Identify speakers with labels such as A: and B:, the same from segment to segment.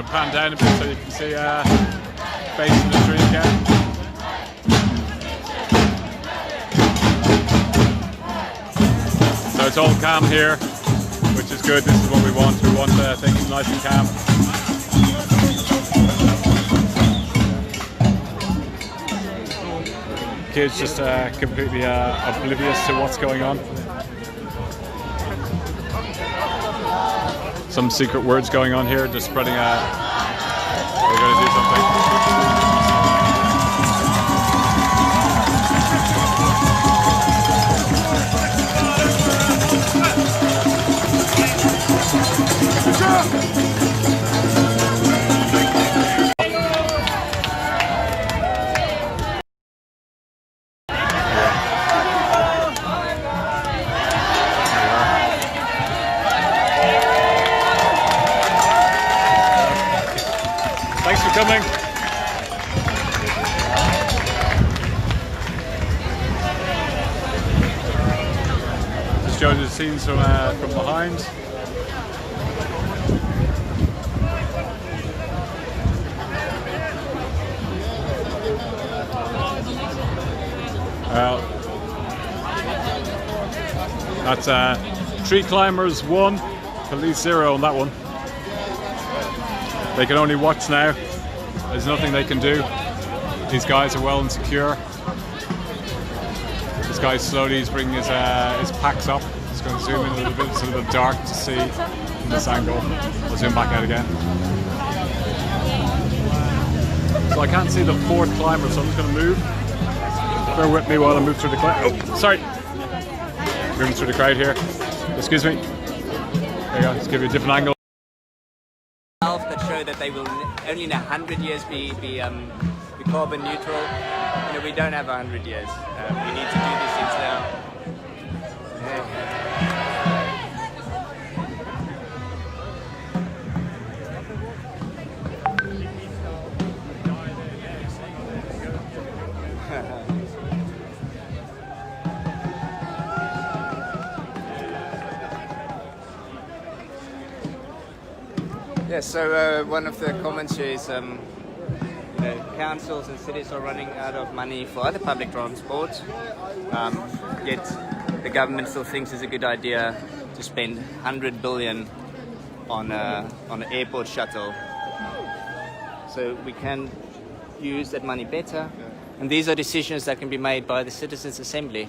A: pan down a bit so you can see face in the tree again. So it's all calm here, which is good. This is what we want. We want things nice and calm. Kids just completely oblivious to what's going on. Some secret words going on here, just spreading we're going to do something. Thanks for coming. Just showing the scenes from behind. Well, that's tree climbers 1, police 0 on that one. They can only watch now. There's nothing they can do. These guys are well and secure. This guy slowly is bringing his packs up. Just going to zoom in a little bit. It's a little bit dark to see from this angle. I'll zoom back out again. So I can't see the 4th climber, so I'm just going to move. Bear with me while I move through the crowd. Oh, sorry. Moving through the crowd here. Excuse me. There you go. Let's give you a different angle.
B: That show that they will only in 100 years be carbon neutral. You know, we don't have 100 years. We need to do these things now. Yeah, so one of the comments here is councils and cities are running out of money for other public transport, yet the government still thinks it's a good idea to spend 100 billion on an airport shuttle. So we can use that money better, and these are decisions that can be made by the Citizens' Assembly.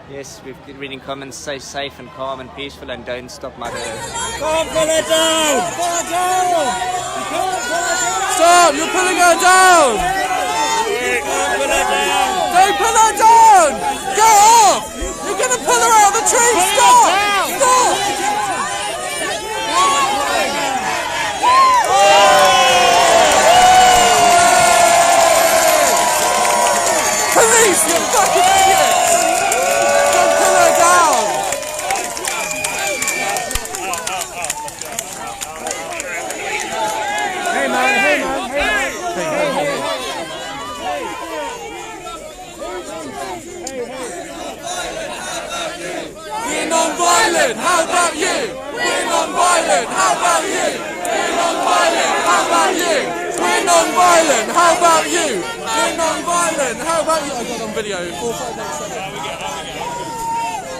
B: Yes, we've been reading comments, stay safe and calm and peaceful and don't stop mother.
C: Can't pull her down! Pull her down! You can't pull her down! Stop! You're pulling her down! You can't pull her down! Don't pull her down! Get off! You're going to pull her out of the tree! Stop! Stop! Police, you fucking idiots! We're non-violent, how about you? We're non-violent, how about you? We're non-violent, how about you? We're non-violent, how about you? We're non-violent, how about you? I got on video, 4587.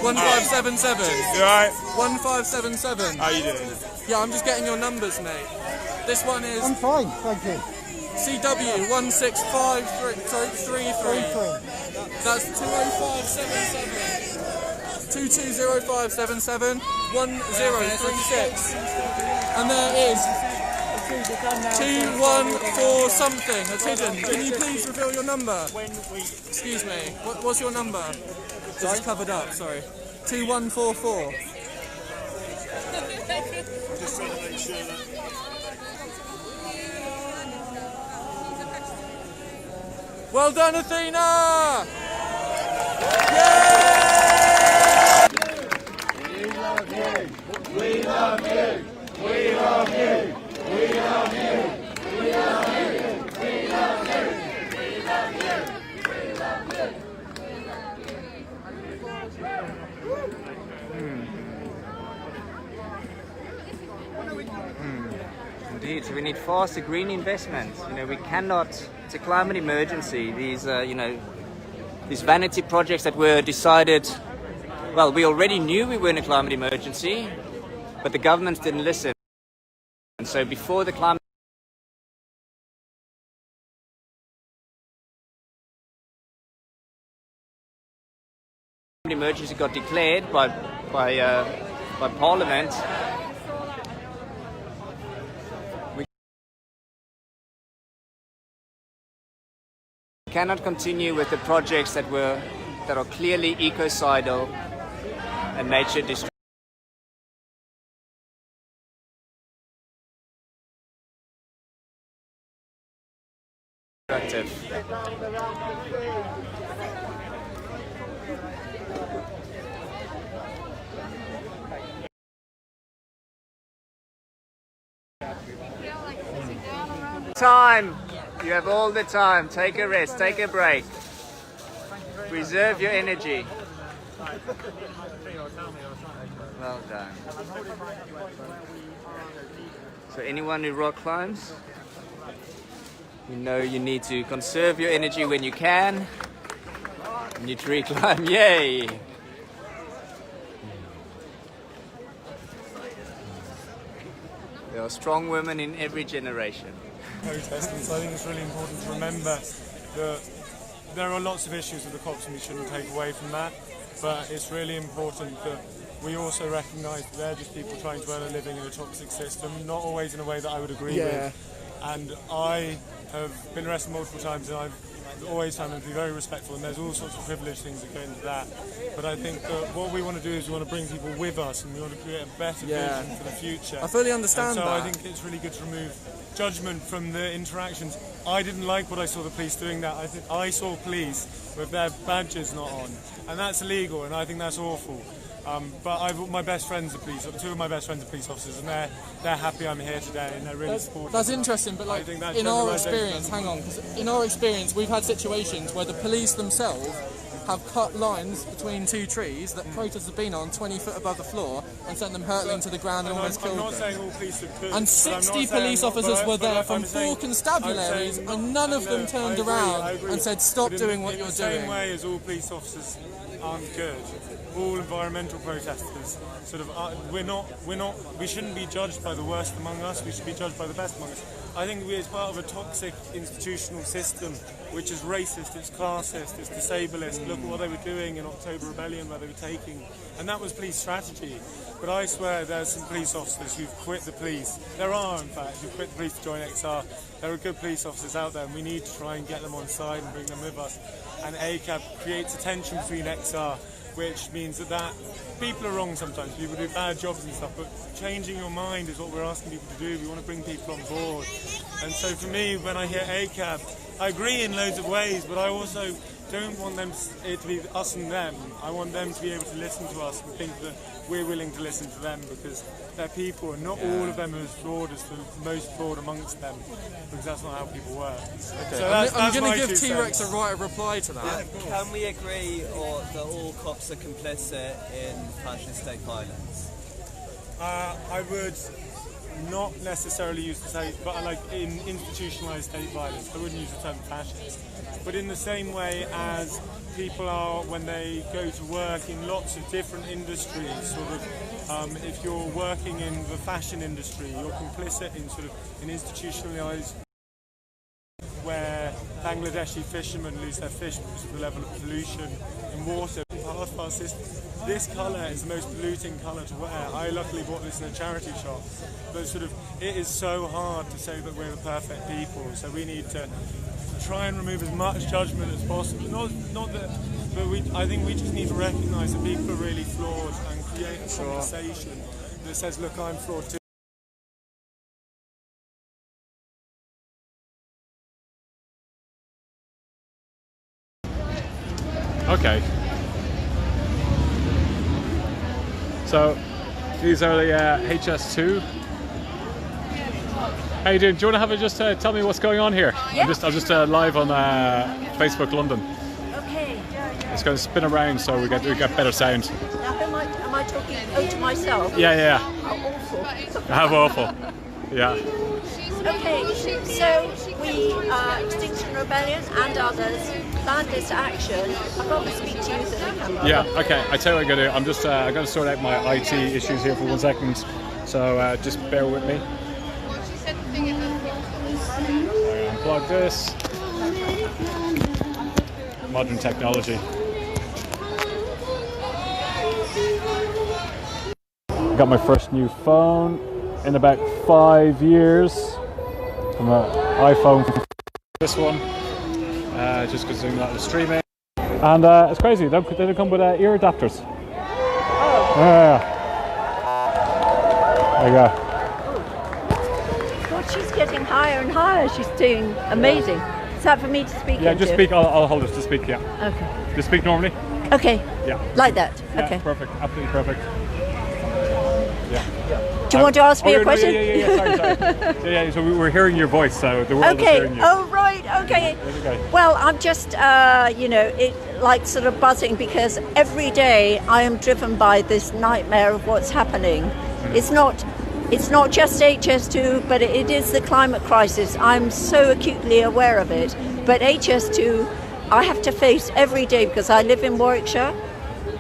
C: 1577.
D: You alright?
C: 1577.
D: How you doing?
C: Yeah, I'm just getting your numbers, mate. This one is...
E: I'm fine, thank you.
C: CW 165333. That's 20577 220577 1036. And there is 214 something that's hidden. Can you please reveal your number? Excuse me. What's your number? This is covered up. Sorry. 2144.
D: Just trying to make sure that.
C: Well done, Athena! Yeah!
F: We love you! We love you! We love you! We love you! We love you! We love you! We love you!
B: So we need faster green investment. We cannot. It's a climate emergency. These, these vanity projects that were decided. Well, we already knew we were in a climate emergency, but the governments didn't listen. And so before the climate emergency got declared by Parliament, we cannot continue with the projects that are clearly ecocidal and nature destructive. Time. You have all the time. Take a rest, take a break. Preserve your energy. Well done. So anyone who rock climbs, you know you need to conserve your energy when you can. You need to reclimb. Yay! There are strong women in every generation.
E: Protesting, so I think it's really important to remember that there are lots of issues with the cops and we shouldn't take away from that, but it's really important that we also recognise that they're just people trying to earn a living in a toxic system, not always in a way that I would agree with. And I have been arrested multiple times and I've always found them to be very respectful, and there's all sorts of privileged things that go into that. But I think that what we want to do is we want to bring people with us and we want to create a better vision for the future.
C: I fully understand
E: and so
C: that.
E: I think it's really good to remove judgment from the interactions. I didn't like what I saw the police doing that. I think I saw police with their badges not on, and that's illegal, and I think that's awful. But my best friends are police. Two of my best friends are police officers, and they're happy I'm here today, and they're really supportive.
C: That's interesting, but like in our experience, hang on, because in our experience, we've had situations where the police themselves have cut lines between two trees that protesters have been on 20 foot above the floor and sent them hurtling to the ground and almost killed them.
E: Saying all police are good,
C: and 60 police officers were there from 4 constabularies, and none of them turned around and said, stop doing what you're doing.
E: In the same way as all police officers aren't good, all environmental protesters we shouldn't be judged by the worst among us, we should be judged by the best among us. I think it's part of a toxic institutional system which is racist, it's classist, it's disableist. Look at what they were doing in October Rebellion, where they were taking, and that was police strategy. But I swear there's some police officers who've quit the police. There are, in fact, who've quit the police to join XR. There are good police officers out there, and we need to try and get them on side and bring them with us. And ACAB creates a tension between XR, which means that people are wrong sometimes. People do bad jobs and stuff, but changing your mind is what we're asking people to do. We want to bring people on board. And so for me, when I hear ACAB, I agree in loads of ways, but I also don't want it to be us and them. I want them to be able to listen to us and think that we're willing to listen to them, because they're people, and not all of them are as flawed as the most flawed amongst them, because that's not how people work. Okay. So
C: I'm going to give T-Rex a right of reply to that.
G: Can we agree that all cops are complicit in fascist state violence?
E: I would not necessarily use the same, but like in institutionalized state violence, I wouldn't use the term fascist. But in the same way as people are when they go to work in lots of different industries, sort of, if you're working in the fashion industry, you're complicit in sort of an institutionalized where Bangladeshi fishermen lose their fish because of the level of pollution in water. Part of our system, this colour is the most polluting colour to wear. I luckily bought this in a charity shop, but sort of it is so hard to say that we're the perfect people. So we need to try and remove as much judgment as possible. Not that, but I think we just need to recognise that people are really flawed and create a conversation that says, look, I'm flawed too.
A: Okay. So these are the HS2. How you doing? Do you want to have a just tell me what's going on here?
H: Yeah.
A: I'm just live on Facebook London.
H: Okay. Yeah.
A: It's going to spin around so we get better sound.
H: Now, am I talking to myself?
A: Yeah.
H: How awful.
A: How awful. Yeah.
H: Okay, so we, Extinction Rebellion and others, planned this action. I've got to speak to you through the camera.
A: Yeah, okay. I tell you what I'm going to do. I'm just I'm going to sort out my IT issues here for 1 second. So just bear with me. Unplug this. Modern technology. Got my first new phone in about 5 years. From an iPhone. This one. Just because doing a lot of streaming. And it's crazy. They don't come with ear adapters.
H: Oh.
A: Yeah. There you go.
H: God, she's getting higher and higher. She's doing amazing. Is that for me to speak
A: Yeah,
H: into?
A: just speak. I'll hold it to speak. Yeah.
H: Okay.
A: Just speak normally.
H: Okay.
A: Yeah.
H: Like that.
A: Yeah,
H: Okay.
A: perfect. Absolutely perfect. Yeah.
H: Do you want to ask me a question?
A: Yeah. Sorry. Yeah. So we were hearing your voice, so the world is hearing you.
H: Oh, right. Okay.
A: Okay.
H: Well, I'm just, like sort of buzzing because every day I am driven by this nightmare of what's happening. It's not just HS2, but it is the climate crisis. I'm so acutely aware of it. But HS2, I have to face every day because I live in Warwickshire,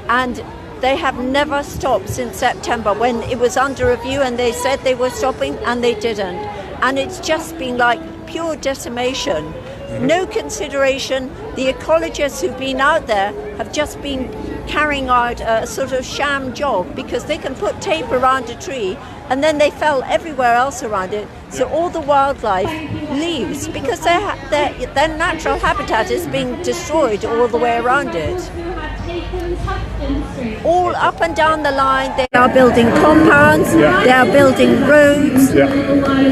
H: and they have never stopped since September when it was under review and they said they were stopping and they didn't. And it's just been like pure decimation. No consideration. The ecologists who've been out there have just been carrying out a sort of sham job because they can put tape around a tree and then they fell everywhere else around it. So all the wildlife leaves because their natural habitat is being destroyed all the way around it. All up and down the line, they are building compounds, they are building roads,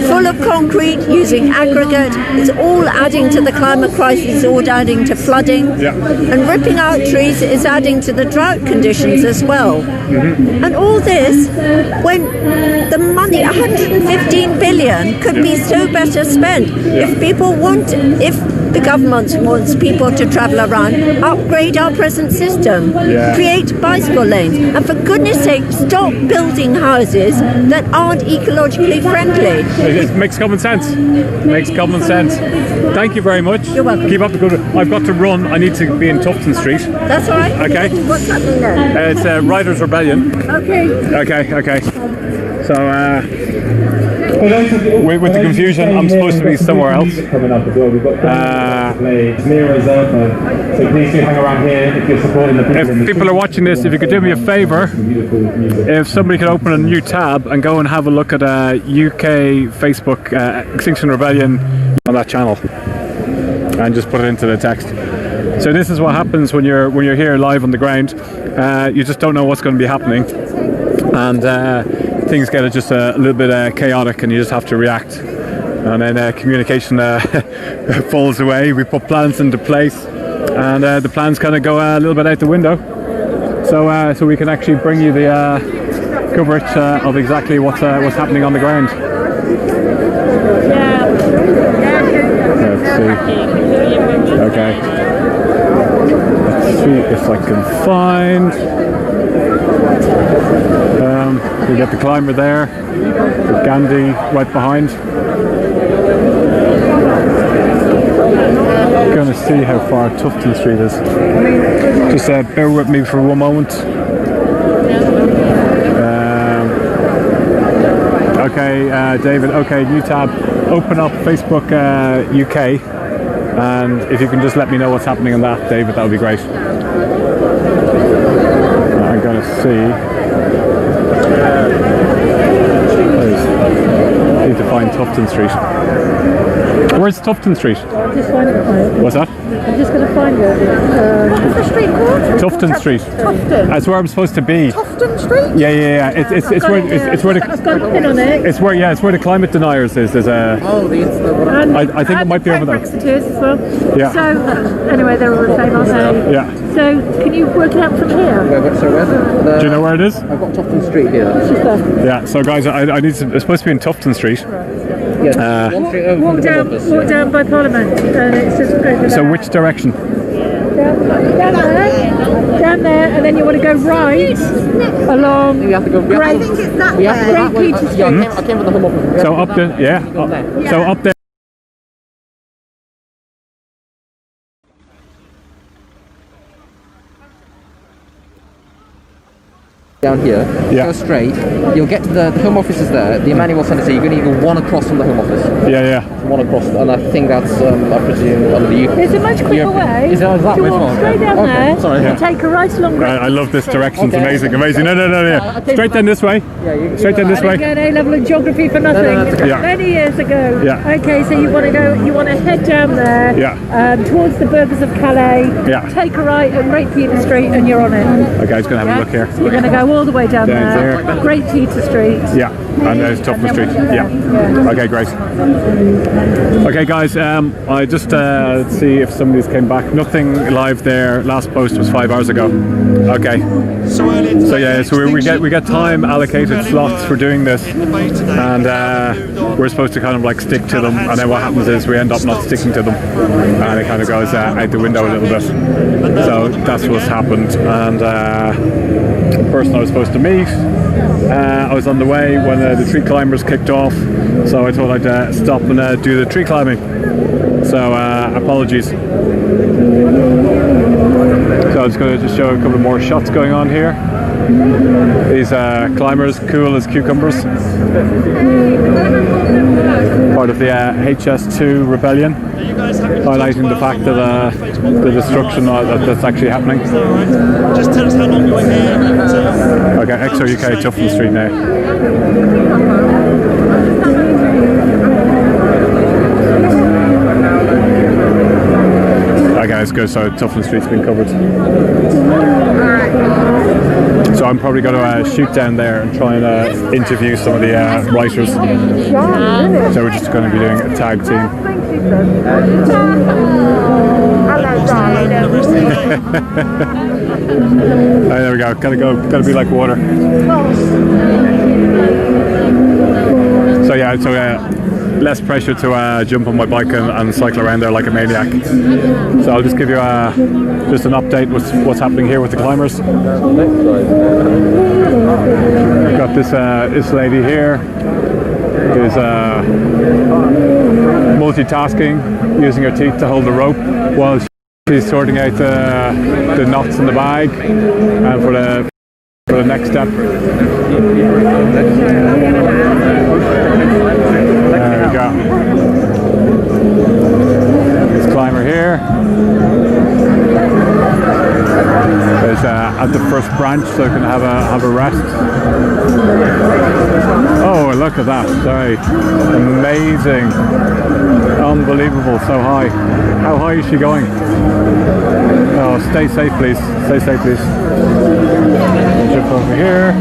H: full of concrete, using aggregate. It's all adding to the climate crisis, it's all adding to flooding. And ripping out trees is adding to the drought conditions as well. And all this, when the money, 115 billion, could be so better spent. If the government wants people to travel around, upgrade our present system, create bicycle lanes, and for goodness sake, stop building houses that aren't ecologically friendly.
A: It makes common sense. Thank you very much.
H: You're welcome.
A: Keep up the good work. I've got to run. I need to be in Tufton Street.
H: That's all right.
A: Okay.
H: What's happening there?
A: It's Riders Rebellion.
H: Okay.
A: So, with the confusion, I'm supposed to be somewhere else.
I: Coming up as well. We've got so please do hang around here if you're supporting the people.
A: If people are watching this, if you could do me a favour, if somebody could open a new tab and go and have a look at UK Facebook Extinction Rebellion on that channel, and just put it into the text. So this is what happens when you're here live on the ground. You just don't know what's going to be happening, and things get just a little bit chaotic, and you just have to react. And then communication falls away. We put plans into place, and the plans kind of go a little bit out the window. So we can actually bring you the coverage of exactly what's happening on the ground. Let's see. Okay. Let's see if I can find. We get the climber there, with Gandhi right behind. I'm going to see how far Tufton Street is. Just bear with me for one moment. Okay, David, okay, new tab. Open up Facebook UK, and if you can just let me know what's happening on that, David, that would be great. I'm going to see. I need to find Tufton Street. Where's Tufton Street?
J: I'll just find it.
A: What's that?
J: I'm just going to find it.
H: What's the street called?
A: Tufton Street.
J: Tufton.
A: That's where I'm supposed to be.
J: Tufton Street?
A: Yeah. It's where the
J: I've got a pin on it.
A: it's where the climate deniers is. There's a.
J: And
A: I think it might be over there.
J: Brexiteers as well.
A: Yeah.
J: So anyway, they're all the same, aren't they?
A: Yeah.
J: So can you work it out from here?
A: Do you know where it is?
I: I've got Tufton Street here.
J: It's just there.
A: Yeah. So guys, I need to. It's supposed to be in Tufton Street.
J: Walk down by Parliament, and it's just over there.
A: So which direction?
J: Down there, and and then you want to go right along.
I: You have to go.
J: Great.
H: I think it's that
I: We have to go that way.
J: Great Peter
I: Yeah,
J: Street.
I: I came from the Home Office.
A: So up there, yeah. So up there.
I: Down here,
A: Yeah.
I: go straight. You'll get to the Home Office is there. The Emmanuel Centre. So you're going to go one across from the Home Office.
A: Yeah.
I: One across, and I think that's I presume under the UK.
J: There's a much quicker way.
I: Is that that
J: to
I: way?
J: walk straight down there
I: Sorry.
J: and take a right along.
A: I love this direction. It's
I: Okay.
A: amazing. No. Yeah. Straight down this way. Straight down this
J: I didn't
A: way.
J: get an A-level in geography for nothing.
I: that's okay.
A: Yeah.
J: Many years ago.
A: Yeah.
J: Okay, so you want to go. You want to head down there.
A: Yeah.
J: Towards the Burghers of Calais.
A: Yeah.
J: Take a right at Great Peter Street, and you're on it.
A: Okay, I'm just gonna have a look here.
J: So you're going to go all the way down
A: Down
J: there.
A: there.
J: Great Peter Street.
A: Yeah, and there's Tufton Street. Yeah. Okay, great. Okay, guys. I just see if somebody's came back. Nothing live there. Last post was 5 hours ago. Okay. So yeah, so we get time allocated slots for doing this, and we're supposed to kind of like stick to them. And then what happens is we end up not sticking to them, and it kind of goes out the window a little bit. So that's what's happened. And the person I was supposed to meet, I was on the way when the tree climbers kicked off, so I thought I'd stop and do the tree climbing. So apologies. So I'm just going to show a couple more shots going on here. These climbers, cool as cucumbers. Part of the HS2 Rebellion, highlighting the fact that the destruction that's actually happening.
D: Just tell us how long you were here.
A: Okay, XO UK Tufton Street now. Okay, it's good. So Tufton Street's been covered. So I'm probably going to shoot down there and try and interview some of the writers. So we're just going to be doing a tag team. Oh, there we go. Gotta be like water. So yeah, less pressure to jump on my bike and cycle around there like a maniac. So I'll just give you just an update with what's happening here with the climbers. We've got this lady here who's multitasking, using her teeth to hold the rope while she's sorting out the knots in the bag and for the next step. There we go. This climber here is at the first branch, so can have a rest. Oh, look at that! Sorry, amazing, unbelievable, so high. How high is she going? Oh, stay safe, please. Stay safe, please. Jump over here.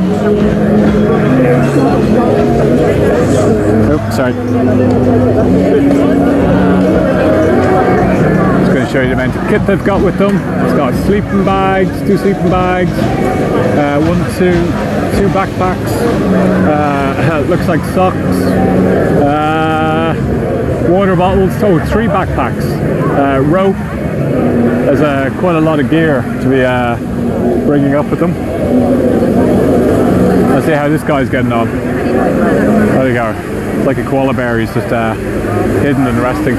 A: Oops, sorry. Just going to show you the amount of kit they've got with them. It's got sleeping bags, 2 sleeping bags, 2 backpacks. It looks like socks. Water bottles. Oh, 3 backpacks. Rope. There's quite a lot of gear to be bringing up with them. Let's see how this guy's getting on. There you go. It's like a koala bear. He's just hidden and resting.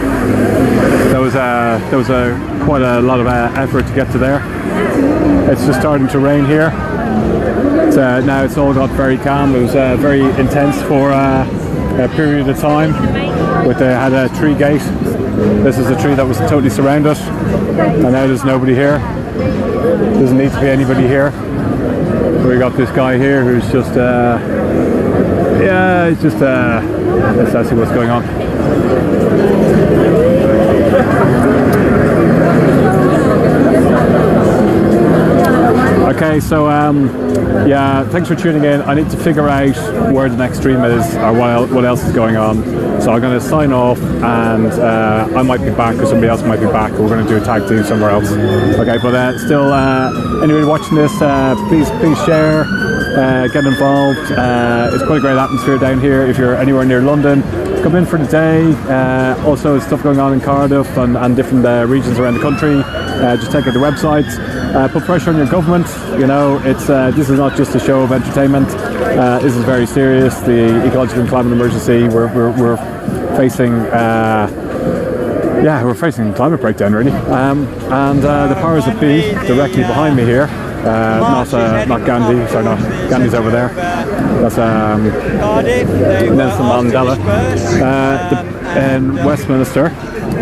A: There was quite a lot of effort to get to there. It's just starting to rain here. Now it's all got very calm. It was very intense for a period of time. They had a tree gate. This is a tree that was totally surrounded, and now there's nobody here. Doesn't need to be anybody here. We got this guy here who's just he's just assessing what's going on. Okay, so yeah, thanks for tuning in. I need to figure out where the next stream is or what else is going on. So I'm going to sign off, and I might be back or somebody else might be back. We're going to do a tag team somewhere else. Okay, but still, anybody watching this, please share, get involved. It's quite a great atmosphere down here. If you're anywhere near London, come in for the day. Also stuff going on in Cardiff and different regions around the country. Just check out the website. Put pressure on your government. You know, it's this is not just a show of entertainment. This is very serious. The ecological and climate emergency. We're facing. Yeah, we're facing climate breakdown really, and the powers that be directly behind me here, not Gandhi, sorry, not Gandhi's over there. That's Nelson Mandela in Westminster.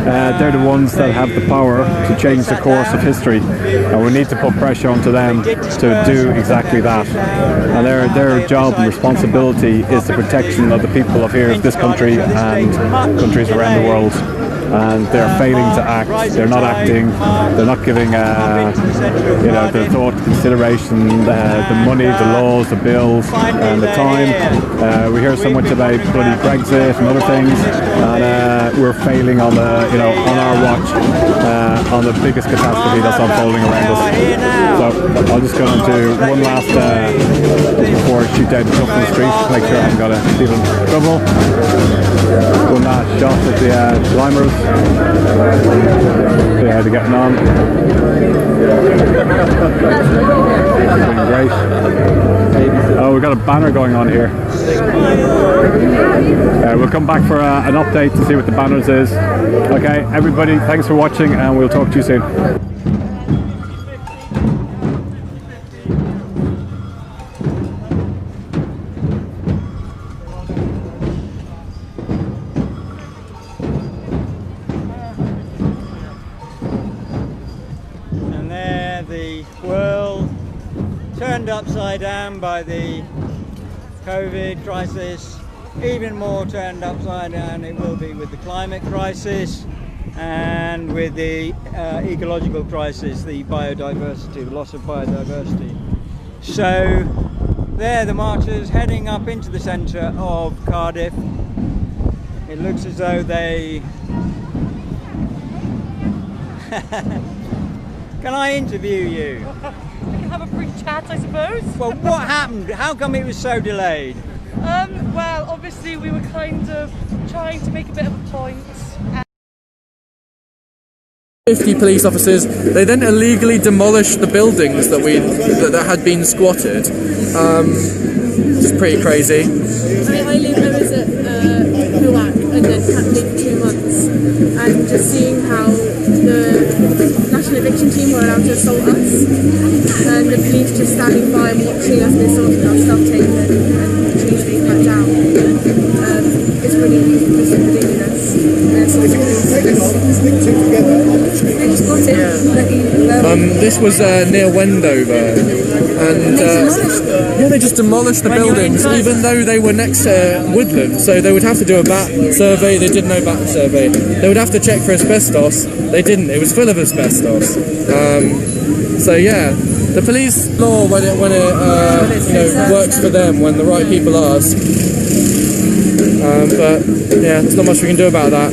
A: They're the ones that have the power to change the course of history, and we need to put pressure onto them to do exactly that. And their job and responsibility is the protection of the people of here, this country, and countries around the world. And they're failing to act. They're not acting. They're not giving, you know, the thought, consideration, the money, the laws, the bills, and the time. We hear so much about bloody Brexit and other things, and we're failing on the, you know, on our watch, on the biggest catastrophe that's unfolding around us. So I'll just go into one last before I shoot down the truck in the street, make sure I haven't got a Stephen trouble. One last shot at the climbers. See how they're getting on. Doing great. Oh, we've got a banner going on here. We'll come back for an update to see what the banners is. Okay, everybody, thanks for watching, and we'll talk to you soon.
K: Turned upside down by the COVID crisis, even more turned upside down it will be with the climate crisis and with the ecological crisis, the biodiversity, the loss of biodiversity. So there the marchers heading up into the centre of Cardiff. It looks as though they... Can I interview you?
L: Have a brief chat, I suppose.
K: Well, what happened? How come it was so delayed?
L: Well, obviously we were kind of trying to make a bit of a point.
C: 50 police officers. They then illegally demolished the buildings that had been squatted. Just pretty crazy.
M: I was at Huac and then camping for 2 months, and just seeing how the National Eviction Team were allowed to assault us, and the police just standing by and watching us be assaulted, our stuff taken and trees being cut down. It's really just ridiculous.
C: This was near Wendover, and yeah, they just demolished the buildings, even though they were next to woodland. So they would have to do a bat survey. They did no bat survey. They would have to check for asbestos. They didn't. It was full of asbestos. So yeah, the police law when it you know, works for them when the right people ask. But yeah, there's not much we can do about that.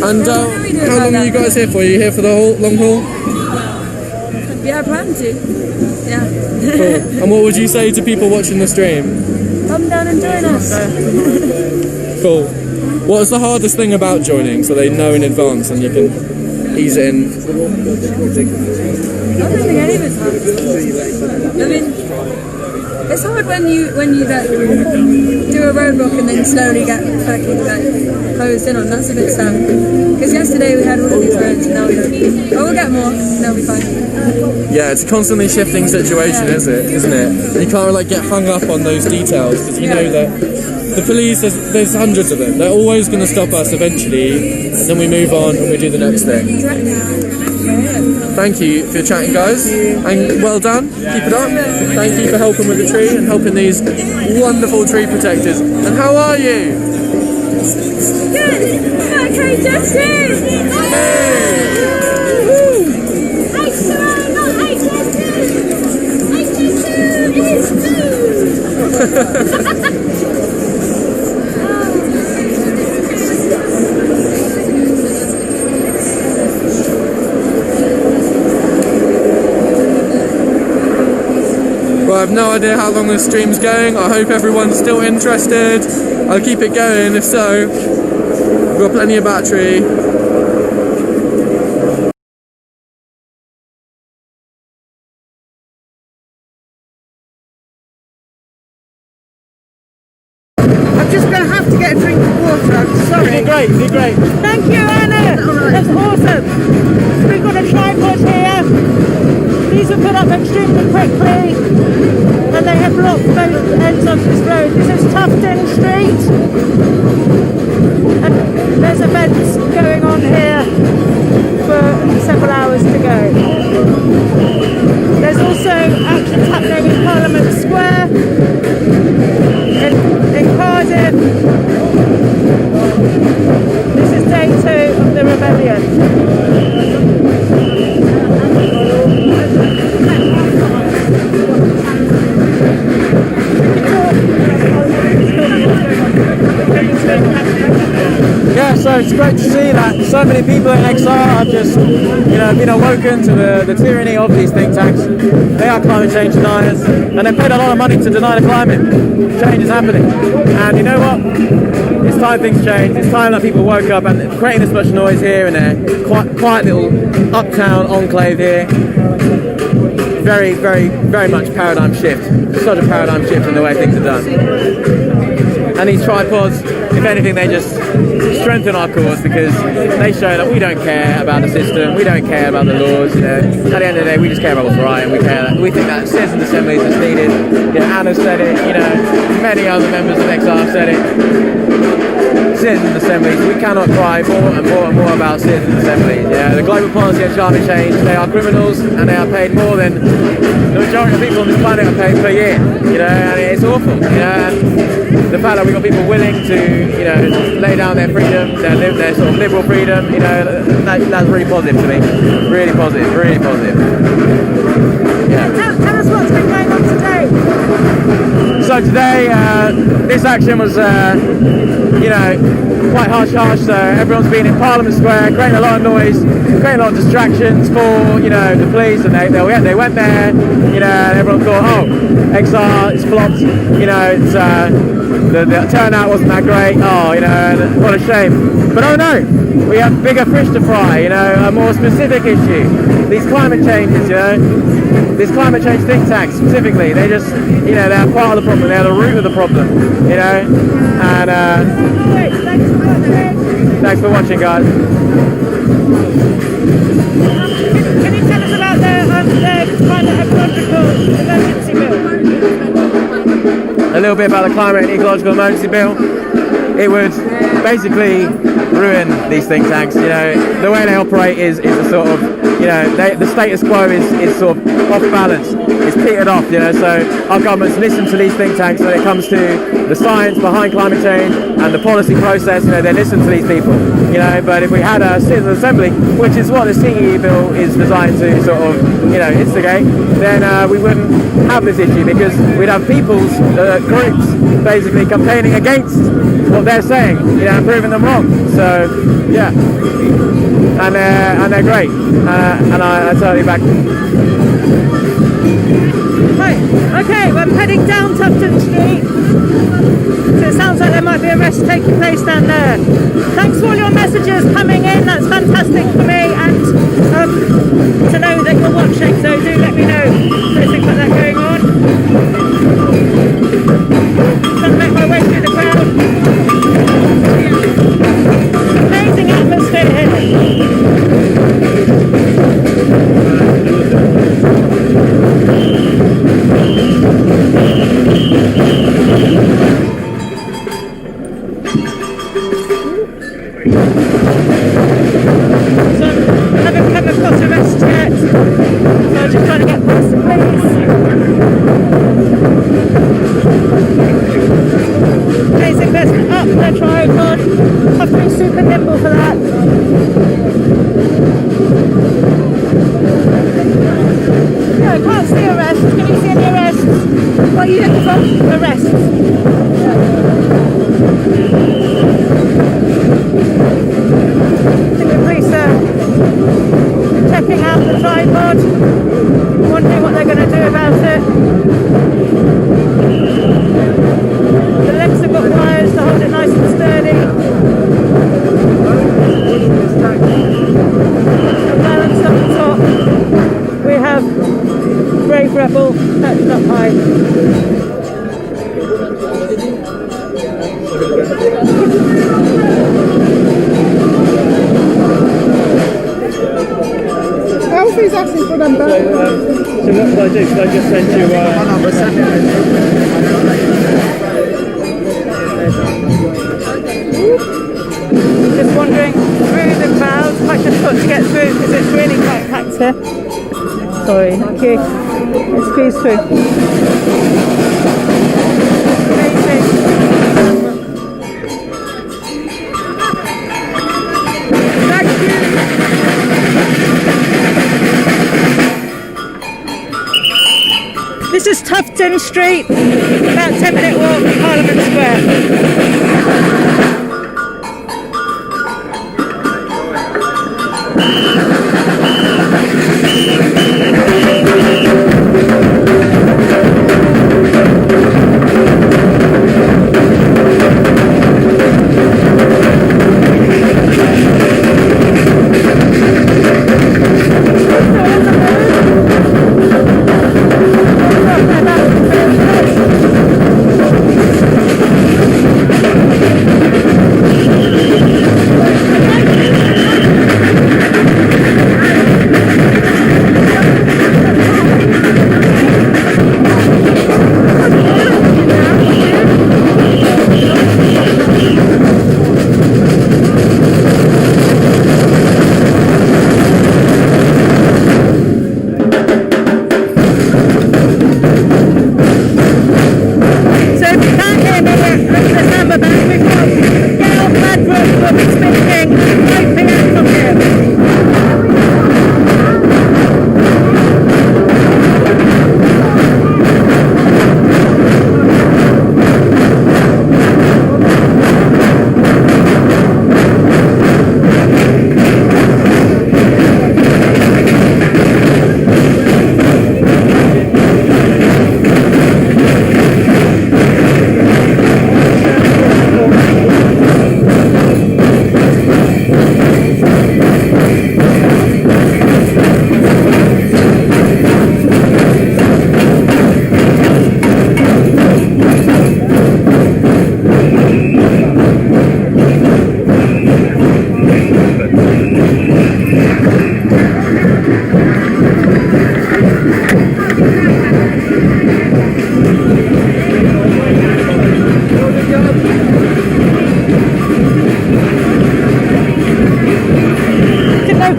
C: And how long are you guys here for? Are you here for the long haul?
M: Yeah, I plan to. Yeah.
C: Cool. And what would you say to people watching the stream?
M: Come down and join us.
C: Cool. What was the hardest thing about joining, so they know in advance and you can ease it in?
M: I don't think any of it's hard. I mean, it's hard when you do a roadblock and then slowly get fucking closed in on. That's a bit sad. Because yesterday we had all of these roads and now we don't. But we'll get more and they'll be fine.
C: Yeah, it's a constantly shifting situation, isn't it? You can't like get hung up on those details because you know that the police, there's hundreds of them. They're always going to stop us eventually, and then we move on and we do the next thing. Thank you for chatting, guys, and well done. Keep it up. Thank you for helping with the tree and helping these wonderful tree protectors. And how are you?
M: Good. Okay, Justin.
C: have no idea how long this stream's going. I hope everyone's still interested. I'll keep it going if so. We've got plenty of battery.
N: I'm just going to have to get a drink of water, I'm sorry.
K: You did great, you did great.
N: Thank you, Anna. That's awesome. We've got a tripod here. These were put up extremely quickly and they have blocked both ends of this road. This is Tufton Street and there's events going on here for several hours to go. There's also actions happening in Parliament Square, in Cardiff. This is day 2 of the rebellion.
K: Yeah, so it's great to see that so many people in XR have just, been awoken to the tyranny of these think tanks. They are climate change deniers, and they paid a lot of money to deny the climate. Change is happening, and you know what? It's time things change. It's time that people woke up and creating this much noise here and there. Quiet little uptown enclave here. Very, very, very much paradigm shift. Such a paradigm shift in the way things are done. And these tripods, if anything, they just strengthen our cause because they show that we don't care about the system, we don't care about the laws. At the end of the day, we just care about what's right, and we think that citizens' assemblies is needed. Anna said it. Many other members of XR have said it. Citizens' assemblies, we cannot cry more and more and more about citizens' assemblies. The global policy on climate change, they are criminals, and they are paid more than the majority of people on this planet are paid per year. And it's awful. The fact that we've got people willing to, lay down their freedom, their sort of liberal freedom, that's really positive to me. Really positive, really positive. Yeah.
N: Tell us what's been going on today.
K: So today, this action was, quite hush-hush. So everyone's been in Parliament Square, creating a lot of noise, creating a lot of distractions for, the police, and they went there, and everyone thought, oh, XR is flopped, it's, the turnout wasn't that great, and what a shame. But oh no, we have bigger fish to fry, a more specific issue. These climate changes, these climate change think tanks specifically, they just, they're part of the problem, they're the root of the problem, and thanks for watching, guys.
N: Can you tell us about the climate ecological emergency bill?
K: A little bit about the climate and ecological emergency bill. It would basically ruin these think tanks. The way they operate is a sort of, the status quo is sort of off balance. It's petered off, so our governments listen to these think tanks when it comes to the science behind climate change and the policy process, they listen to these people, but if we had a citizen assembly, which is what the CEE bill is designed to sort of, instigate, then we wouldn't have this issue because we'd have people's groups basically campaigning against what they're saying, proving them wrong. So, yeah, and they're great, and I totally back them.
N: Right, okay, we're heading down Tufton Street. So it sounds like there might be a rest taking place down there. Thanks for all your messages coming in, that's fantastic for me, and to know that you're watching, so do let me know if there's things like that going on. Trying to make my way through the crowd. Amazing atmosphere here. So I haven't come across a rest yet, so I'm just trying to get past the police. Amazing person up the tripod. Have to be super nimble for that. Yeah, I can't see arrests. Can you see any arrests? What are you looking for? Arrests. Checking out the tripod, wondering what they're going to do about it. brave rebel, perched up high.
J: Alfie's asking for them back.
D: So what should I do? Should I just send you
N: Just wandering through the crowd, quite difficult to get through because it's really quite packed here. Sorry, thank you. Let's squeeze through. Amazing. Thank you. This is Tufton Street, about 10-minute walk from Parliament Square.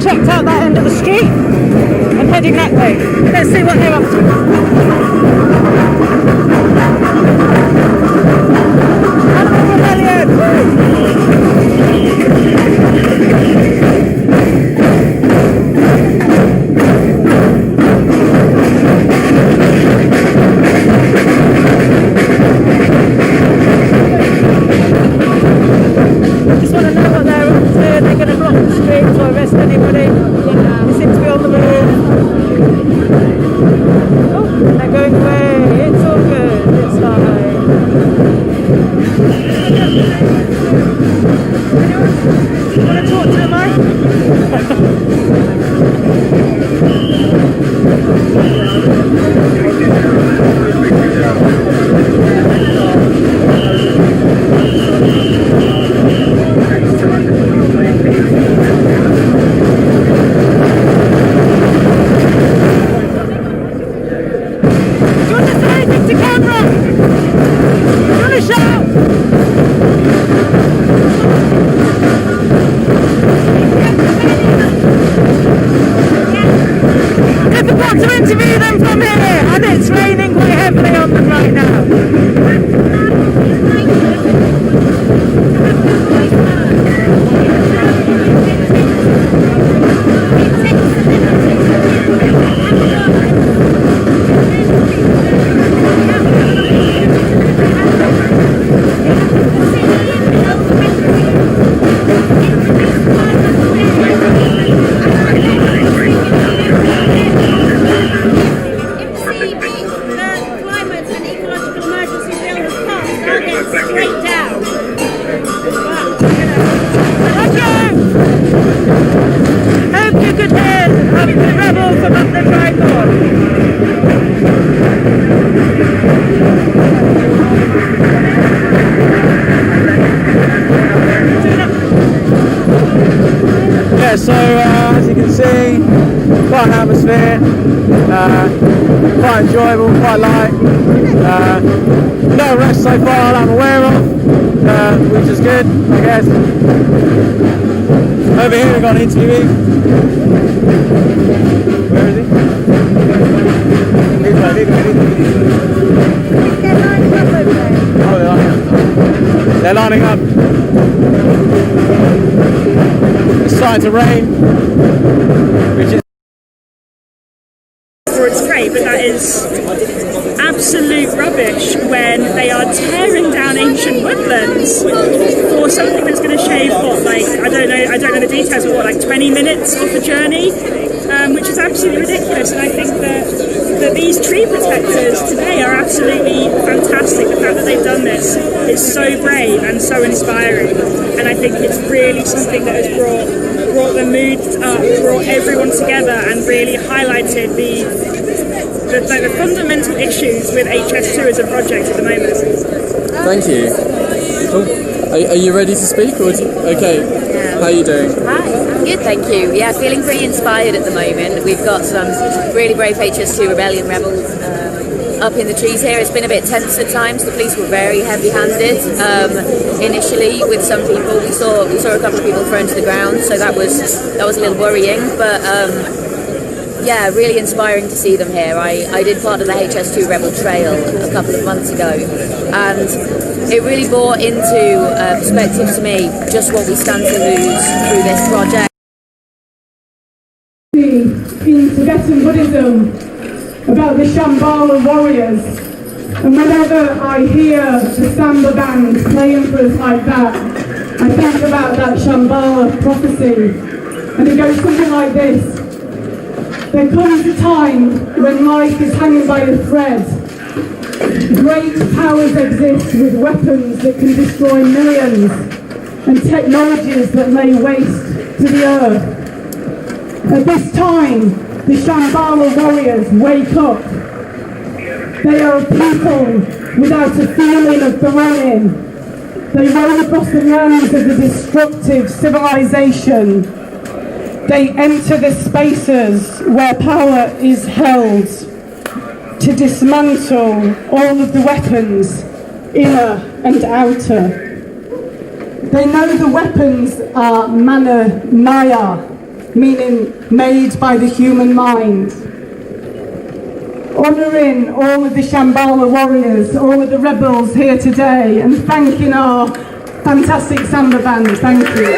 N: Checked out that end of the street. I'm heading that way. Let's see what they're up to. Animal Just want to know what they're up to. They're going to block the streets or arrest anybody. They seem to be on the move. Oh, they're going away. It's all good. It's fine. Want to talk to the mic? Do you want
O: Quite enjoyable, quite light. No arrests so far that I'm aware of, which is good, I guess. Over here we've got an interviewee. Where is he? Oh, they're lining up. It's starting to rain, which is
P: it's great, but that is absolute rubbish when they are tearing down ancient woodlands for something that's going to shave I don't know the details, but 20 minutes off a journey, which is absolutely ridiculous. And I think that these tree protectors today are absolutely fantastic. The fact that they've done this is so brave and so inspiring, and I think it's really something that has brought the mood up, brought everyone together, and really highlighted the fundamental issues with HS2 as a project at the moment.
Q: Thank you. Are you ready to speak? Okay. Yeah. How are you doing?
R: Hi, I'm good, thank you. Yeah, feeling pretty inspired at the moment. We've got some really brave HS2 Rebellion rebels up in the trees here. It's been a bit tense at times. The police were very heavy-handed initially with some people. We saw a couple of people thrown to the ground, so that was a little worrying. But yeah, really inspiring to see them here. I did part of the HS2 Rebel Trail a couple of months ago, and it really brought into perspective to me just what we stand to lose through this project.
J: In Tibetan Buddhism, about the Shambhala warriors, and whenever I hear the samba band playing for us like that, I think about that Shambhala prophecy, and it goes something like this. There comes a time when life is hanging by a thread. Great powers exist with weapons that can destroy millions and technologies that lay waste to the earth. At this time, the Shambhala warriors wake up. They are a people without a feeling of belonging. They roam across the lands of the destructive civilization. They enter the spaces where power is held to dismantle all of the weapons, inner and outer. They know the weapons are mana maya, meaning made by the human mind. Honouring all of the Shambhala warriors, all of the rebels here today, and thanking our fantastic samba band. Thank you.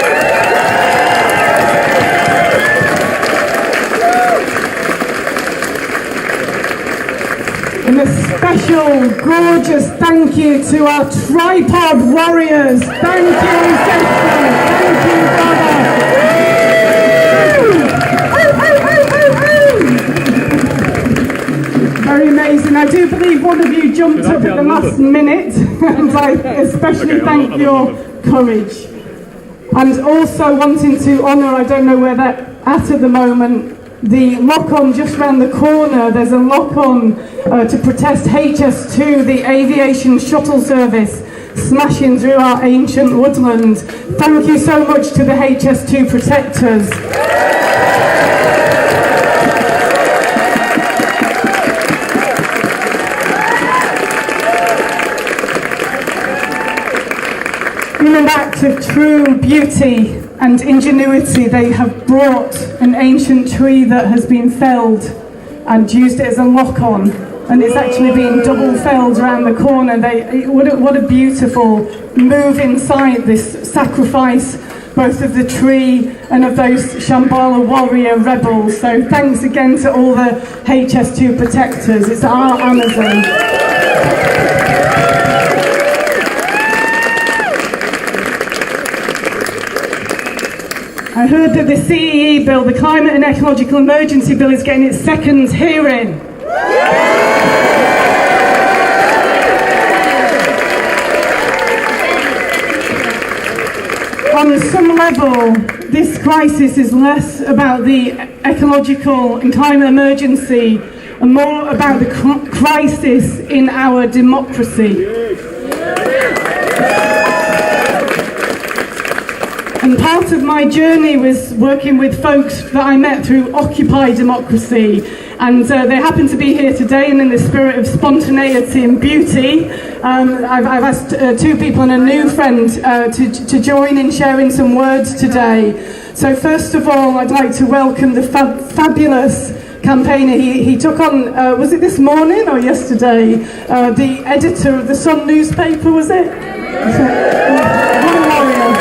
J: And a special, gorgeous thank you to our tripod warriors. Thank you, sister. Thank you, brother. Very amazing. I do believe one of you jumped up at the last minute, and I especially thank your courage. And also wanting to honour, I don't know where they're at the moment, the lock-on just round the corner. There's a lock-on to protest HS2, the aviation shuttle service, smashing through our ancient woodland. Thank you so much to the HS2 protectors. In an act of true beauty and ingenuity, they have brought an ancient tree that has been felled and used it as a lock-on, and it's actually been double felled around the corner. What a beautiful move inside this sacrifice, both of the tree and of those Shambhala warrior rebels. So thanks again to all the HS2 protectors. It's our Amazon. I heard that the CEE bill, the Climate and Ecological Emergency Bill, is getting its second hearing. On some level, this crisis is less about the ecological and climate emergency and more about the crisis in our democracy. And part of my journey was working with folks that I met through Occupy Democracy And they happen to be here today, and in the spirit of spontaneity and beauty, I've asked two people and a new friend to join in sharing some words today. So first of all, I'd like to welcome the fabulous campaigner. He took on, was it this morning or yesterday, the editor of the Sun newspaper, was it? What a warrior.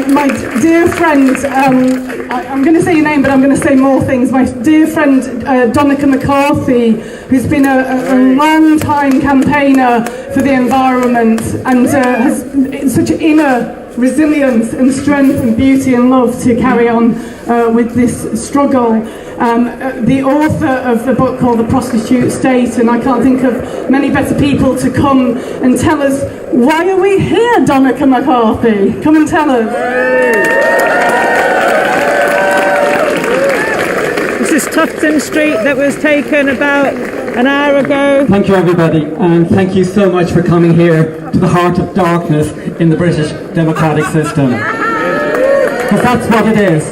J: My dear friend, I'm going to say your name, but I'm going to say more things. My dear friend, Donica McCarthy, who's been a long-time campaigner for the environment and has such inner resilience and strength and beauty and love to carry on with this struggle. The author of the book called The Prostitute State, and I can't think of many better people to come and tell us, why are we here, Donica McCarthy? Come and tell us.
N: This is Tufton Street that was taken about an hour ago.
S: Thank you, everybody, and thank you so much for coming here to the heart of darkness in the British democratic system. Because that's what it is.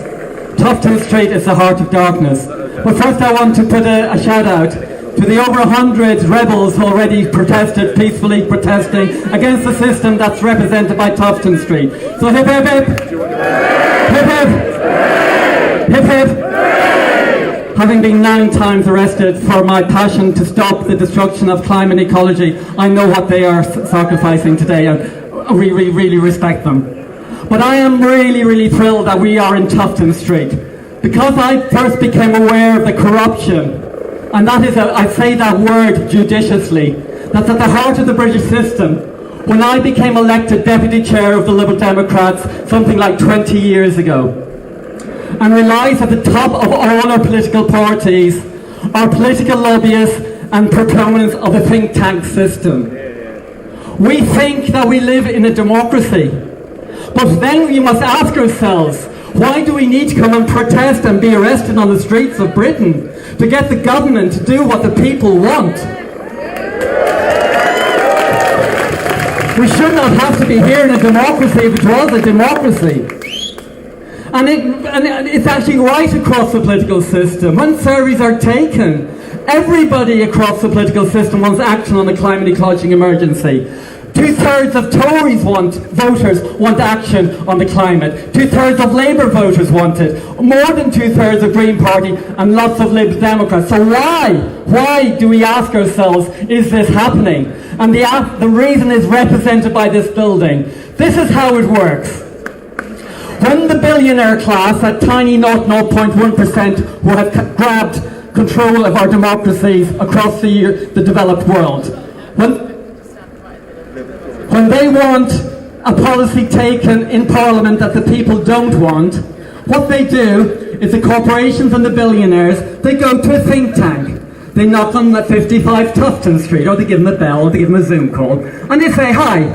S: Tufton Street is the heart of darkness. But first I want to put a shout out to the over 100 rebels who already protested, peacefully protesting against the system that's represented by Tufton Street. So hip hip hip! Hip hip! Hip hip! Having been 9 times arrested for my passion to stop the destruction of climate and ecology, I know what they are sacrificing today, and we really respect them. But I am really thrilled that we are in Tufton Street, because I first became aware of the corruption, and that is, I say that word judiciously, that's at the heart of the British system. When I became elected Deputy Chair of the Liberal Democrats something like 20 years ago, and relies at the top of all our political parties are political lobbyists and proponents of a think tank system. We think that we live in a democracy, but then we must ask ourselves, why do we need to come and protest and be arrested on the streets of Britain to get the government to do what the people want? We should not have to be here in a democracy if it was a democracy. And it's actually right across the political system. When surveys are taken, everybody across the political system wants action on the climate ecology emergency. 2/3 of Tories voters want action on the climate. 2/3 of Labour voters want it. More than 2/3 of Green Party and lots of Liberal Democrats. So why do we ask ourselves, is this happening? And the reason is represented by this building. This is how it works. When the billionaire class, that tiny 0.1% who have grabbed control of our democracies across the developed world, when they want a policy taken in Parliament that the people don't want, what they do is the corporations and the billionaires, they go to a think tank. They knock on the 55 Tufton Street, or they give them a bell, or they give them a Zoom call, and they say, hi,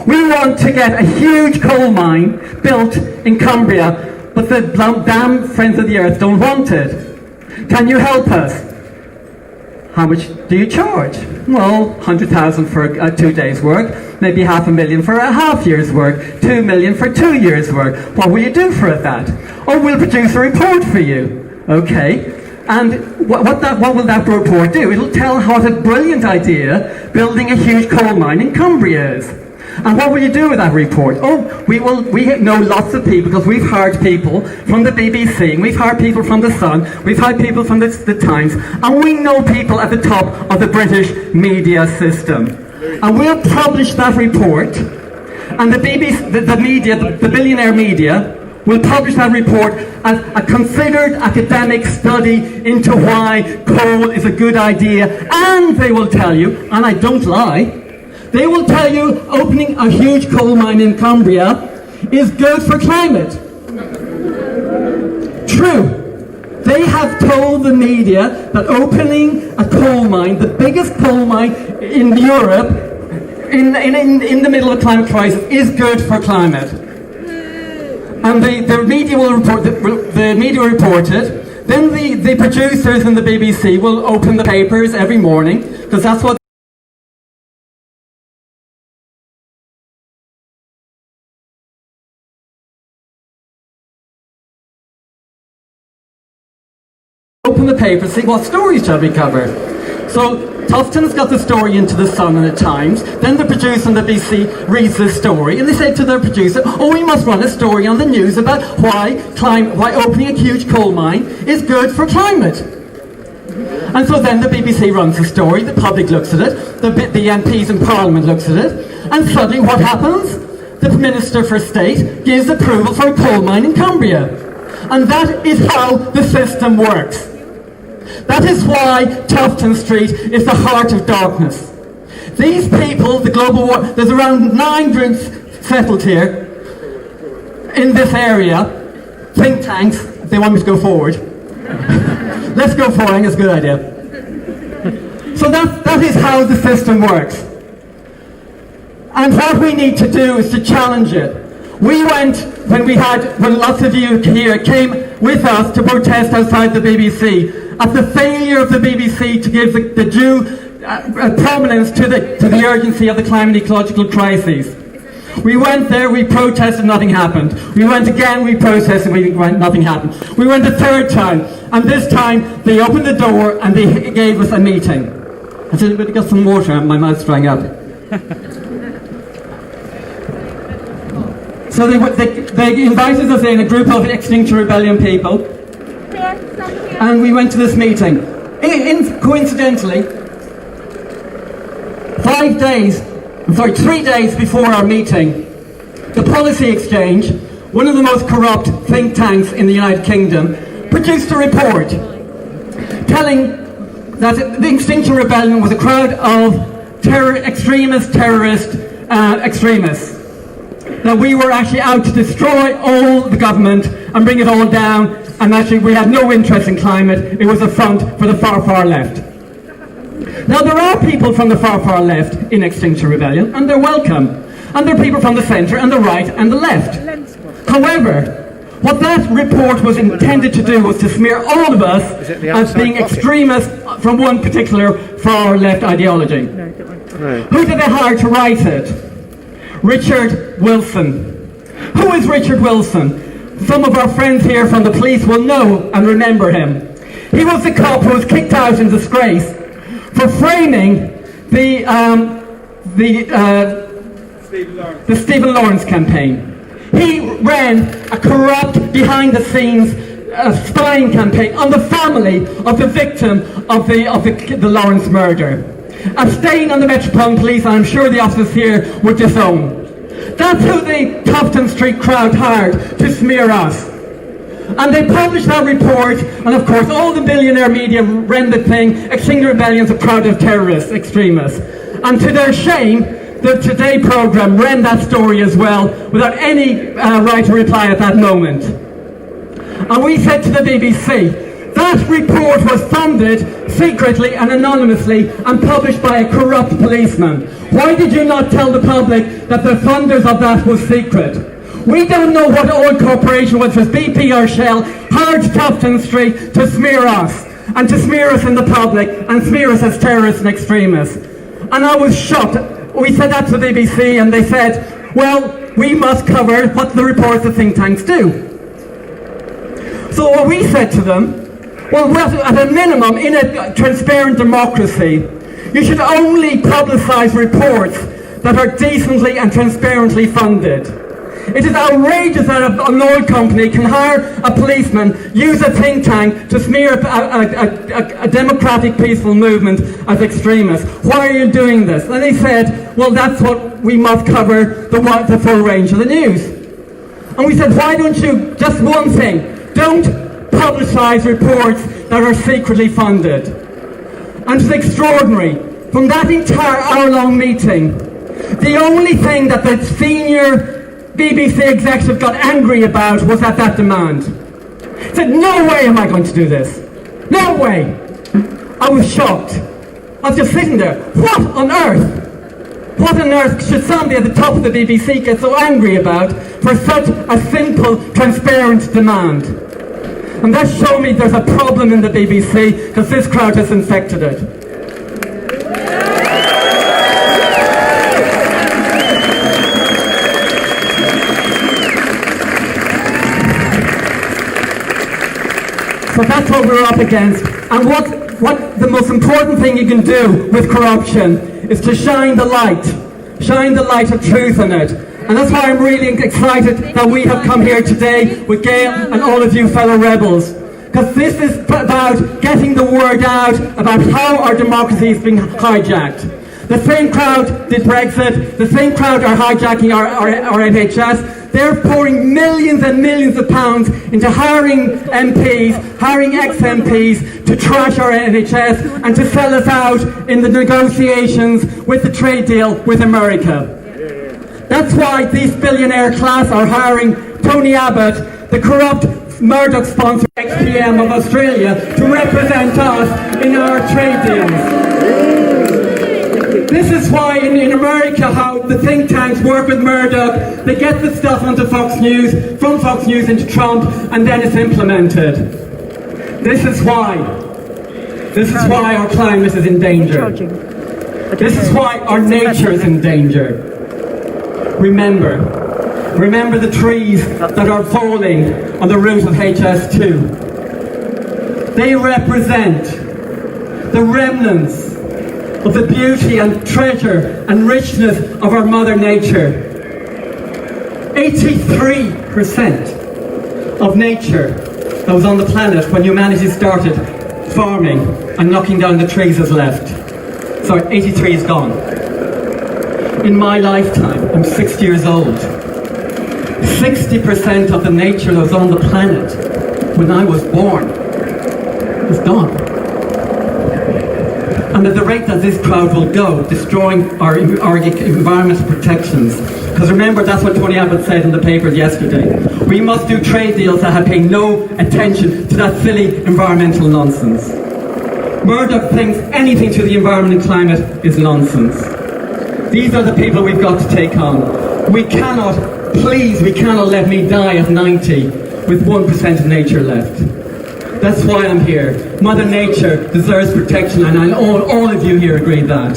S: we want to get a huge coal mine built in Cumbria, but the damn Friends of the Earth don't want it. Can you help us? How much do you charge? Well, 100,000 for 2 days' work, maybe 500,000 for a half year's work, 2 million for 2 years' work. What will you do for that? Oh, we'll produce a report for you. Okay. And what will that report do? It'll tell what a brilliant idea building a huge coal mine in Cumbria is. And what will you do with that report? Oh, we know lots of people, because we've hired people from the BBC, and we've hired people from the Sun, we've hired people from the Times, and we know people at the top of the British media system. And we'll publish that report, and the BBC, the media, the billionaire media, will publish that report as a considered academic study into why coal is a good idea, and they will tell you, and I don't lie, they will tell you opening a huge coal mine in Cumbria is good for climate. True. They have told the media that opening a coal mine, the biggest coal mine in Europe, in the middle of a climate crisis, is good for climate. And the media will report, the media reported. Then the producers in the BBC will open the papers every morning, because that's what paper to see what stories shall we cover. So Tufton's got the story into the Sun and the Times. Then the producer on the BBC reads the story, and they say to their producer, "Oh, we must run a story on the news about why opening a huge coal mine is good for climate." And so then the BBC runs the story. The public looks at it. The MPs in Parliament looks at it, and suddenly what happens? The Minister for State gives approval for a coal mine in Cumbria, and that is how the system works. That is why Tufton Street is the heart of darkness. These people, the global war, there's around 9 groups settled here in this area, think tanks, if they want me to go forward. Let's go forward, it's a good idea. So that is how the system works. And what we need to do is to challenge it. We went, when lots of you here came with us to protest outside the BBC, at the failure of the BBC to give the due prominence to the urgency of the climate ecological crises. We went there, we protested, nothing happened. We went again, we protested, nothing happened. We went a third time, and this time they opened the door and they gave us a meeting. I said, "But I got some water, my mouth's drying up." So they invited us in, a group of Extinction Rebellion people, and we went to this meeting. Coincidentally, 3 days before our meeting, the Policy Exchange, one of the most corrupt think tanks in the United Kingdom, produced a report telling that the Extinction Rebellion was a crowd of terrorist extremists. That we were actually out to destroy all the government and bring it all down, and actually we had no interest in climate. It was a front for the far, far left. Now there are people from the far, far left in Extinction Rebellion, and they're welcome. And there are people from the centre and the right and the left. However, what that report was intended to do was to smear all of us as being extremists from one particular far left ideology. Who did they hire to write it? Richard Wilson. Who is Richard Wilson? Some of our friends here from the police will know and remember him. He was the cop who was kicked out in disgrace for framing the Stephen Lawrence campaign. He ran a corrupt, behind-the-scenes spying campaign on the family of the victim of the Lawrence murder. Abstain on the Metropolitan Police, and I'm sure the officers here would disown. That's who the Tufton Street crowd hired to smear us. And they published that report, and of course all the billionaire media ran the thing, Extinction Rebellion's a crowd of terrorists, extremists. And to their shame, the Today programme ran that story as well, without any right to reply at that moment. And we said to the BBC, that report was funded secretly and anonymously and published by a corrupt policeman. Why did you not tell the public that the funders of that was secret? We don't know what oil corporation, whether it's BP or Shell, hired Tufton Street to smear us, and to smear us in the public, and smear us as terrorists and extremists. And I was shocked. We said that to the BBC, and they said, well, we must cover what the reports of think tanks do. So what we said to them, well, at a minimum, in a transparent democracy, you should only publicise reports that are decently and transparently funded. It is outrageous that an oil company can hire a policeman, use a think tank to smear a democratic, peaceful movement as extremists. Why are you doing this? And they said, well, that's what we must cover, the full range of the news. And we said, why don't you, just one thing, don't publicise reports that are secretly funded. And it's extraordinary. From that entire hour-long meeting, the only thing that the senior BBC executive got angry about was at that demand. He said, no way am I going to do this. No way. I was shocked. I was just sitting there. What on earth? What on earth should somebody at the top of the BBC get so angry about for such a simple, transparent demand? And that showed me there's a problem in the BBC because this crowd has infected it. So that's what we're up against. And what the most important thing you can do with corruption is to shine the light of truth in it. And that's why I'm really excited that we have come here today with Gail and all of you fellow rebels. Because this is about getting the word out about how our democracy is being hijacked. The same crowd did Brexit, the same crowd are hijacking our NHS. They're pouring millions and millions of pounds into hiring MPs, hiring ex-MPs to trash our NHS and to sell us out in the negotiations with the trade deal with America. That's why these billionaire class are hiring Tony Abbott, the corrupt Murdoch-sponsored ex-PM of Australia, to represent us in our trade deals. This is why in America how the think tanks work with Murdoch, they get the stuff onto Fox News, from Fox News into Trump, and then it's implemented. This is why our climate is in danger. This is why our nature is in danger. Remember the trees that are falling on the route of HS2. They represent the remnants of the beauty and treasure and richness of our Mother Nature. 83% of nature that was on the planet when humanity started farming and knocking down the trees is left. Sorry, 83 is gone. In my lifetime, I'm 60 years old. 60% of the nature that was on the planet when I was born is gone. And at the rate that this crowd will go, destroying our environmental protections. Because remember, that's what Tony Abbott said in the paper yesterday. We must do trade deals that have paid no attention to that silly environmental nonsense. Murdoch thinks anything to the environment and climate is nonsense. These are the people we've got to take on. We cannot let me die at 90 with 1% of nature left. That's why I'm here. Mother Nature deserves protection, and I know all of you here agree that.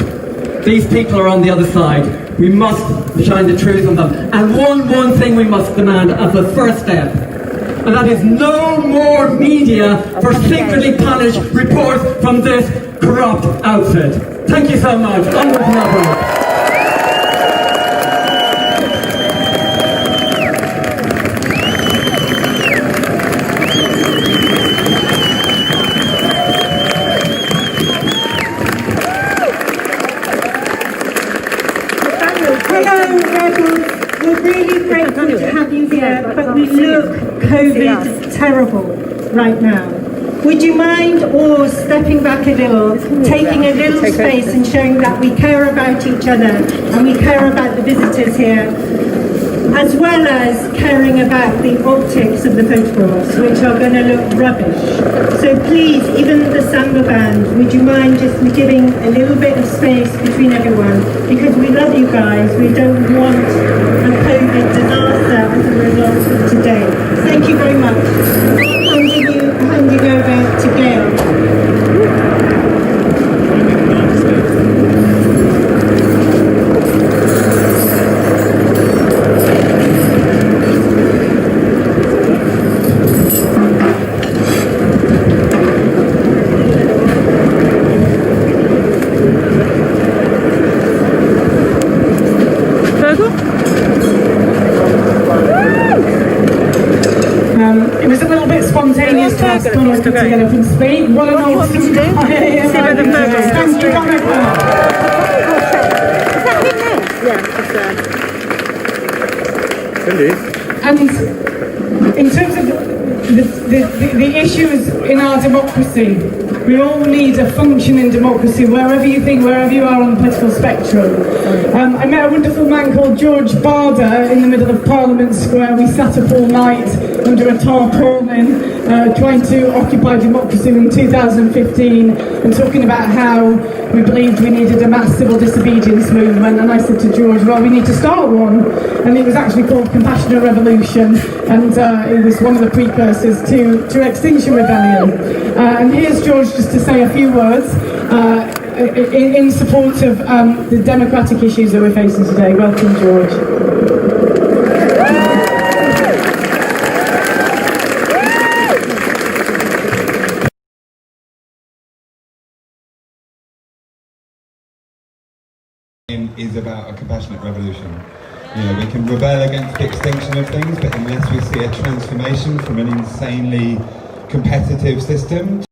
S: These people are on the other side. We must shine the truth on them. And one thing we must demand as a first step, and that is no more media for secretly polished reports from this corrupt outfit. Thank you so much. Onward and upward.
T: But we look COVID terrible right now. Would you mind all stepping back a little, taking a little space and showing that we care about each other and we care about the visitors here, as well as caring about the optics of the photographs, which are going to look rubbish. So please, even the samba band, would you mind just giving a little bit of space between everyone? Because we love you guys. We don't want a COVID disaster as a result of today. Thank you very much. Handing over to Gail. It was a little bit spontaneous to ask Donald to get up and speak. What an awesome day.
N: See where the burger is.
T: Thank you, Donald. And in terms of the issues in our democracy, we all need a functioning democracy wherever you are on the political spectrum. I met a wonderful man called George Barder in the middle of Parliament Square. We sat up all night under a tarpaulin trying to occupy democracy in 2015 and talking about how we believed we needed a mass civil disobedience movement. And I said to George, well, we need to start one. And it was actually called Compassionate Revolution, and it was one of the precursors to Extinction Rebellion. And here's George just to say a few words in support of the democratic issues that we're facing today. Welcome, George.
U: is about a compassionate revolution. You know, we can rebel against the extinction of things, but unless we see a transformation from an insanely competitive system.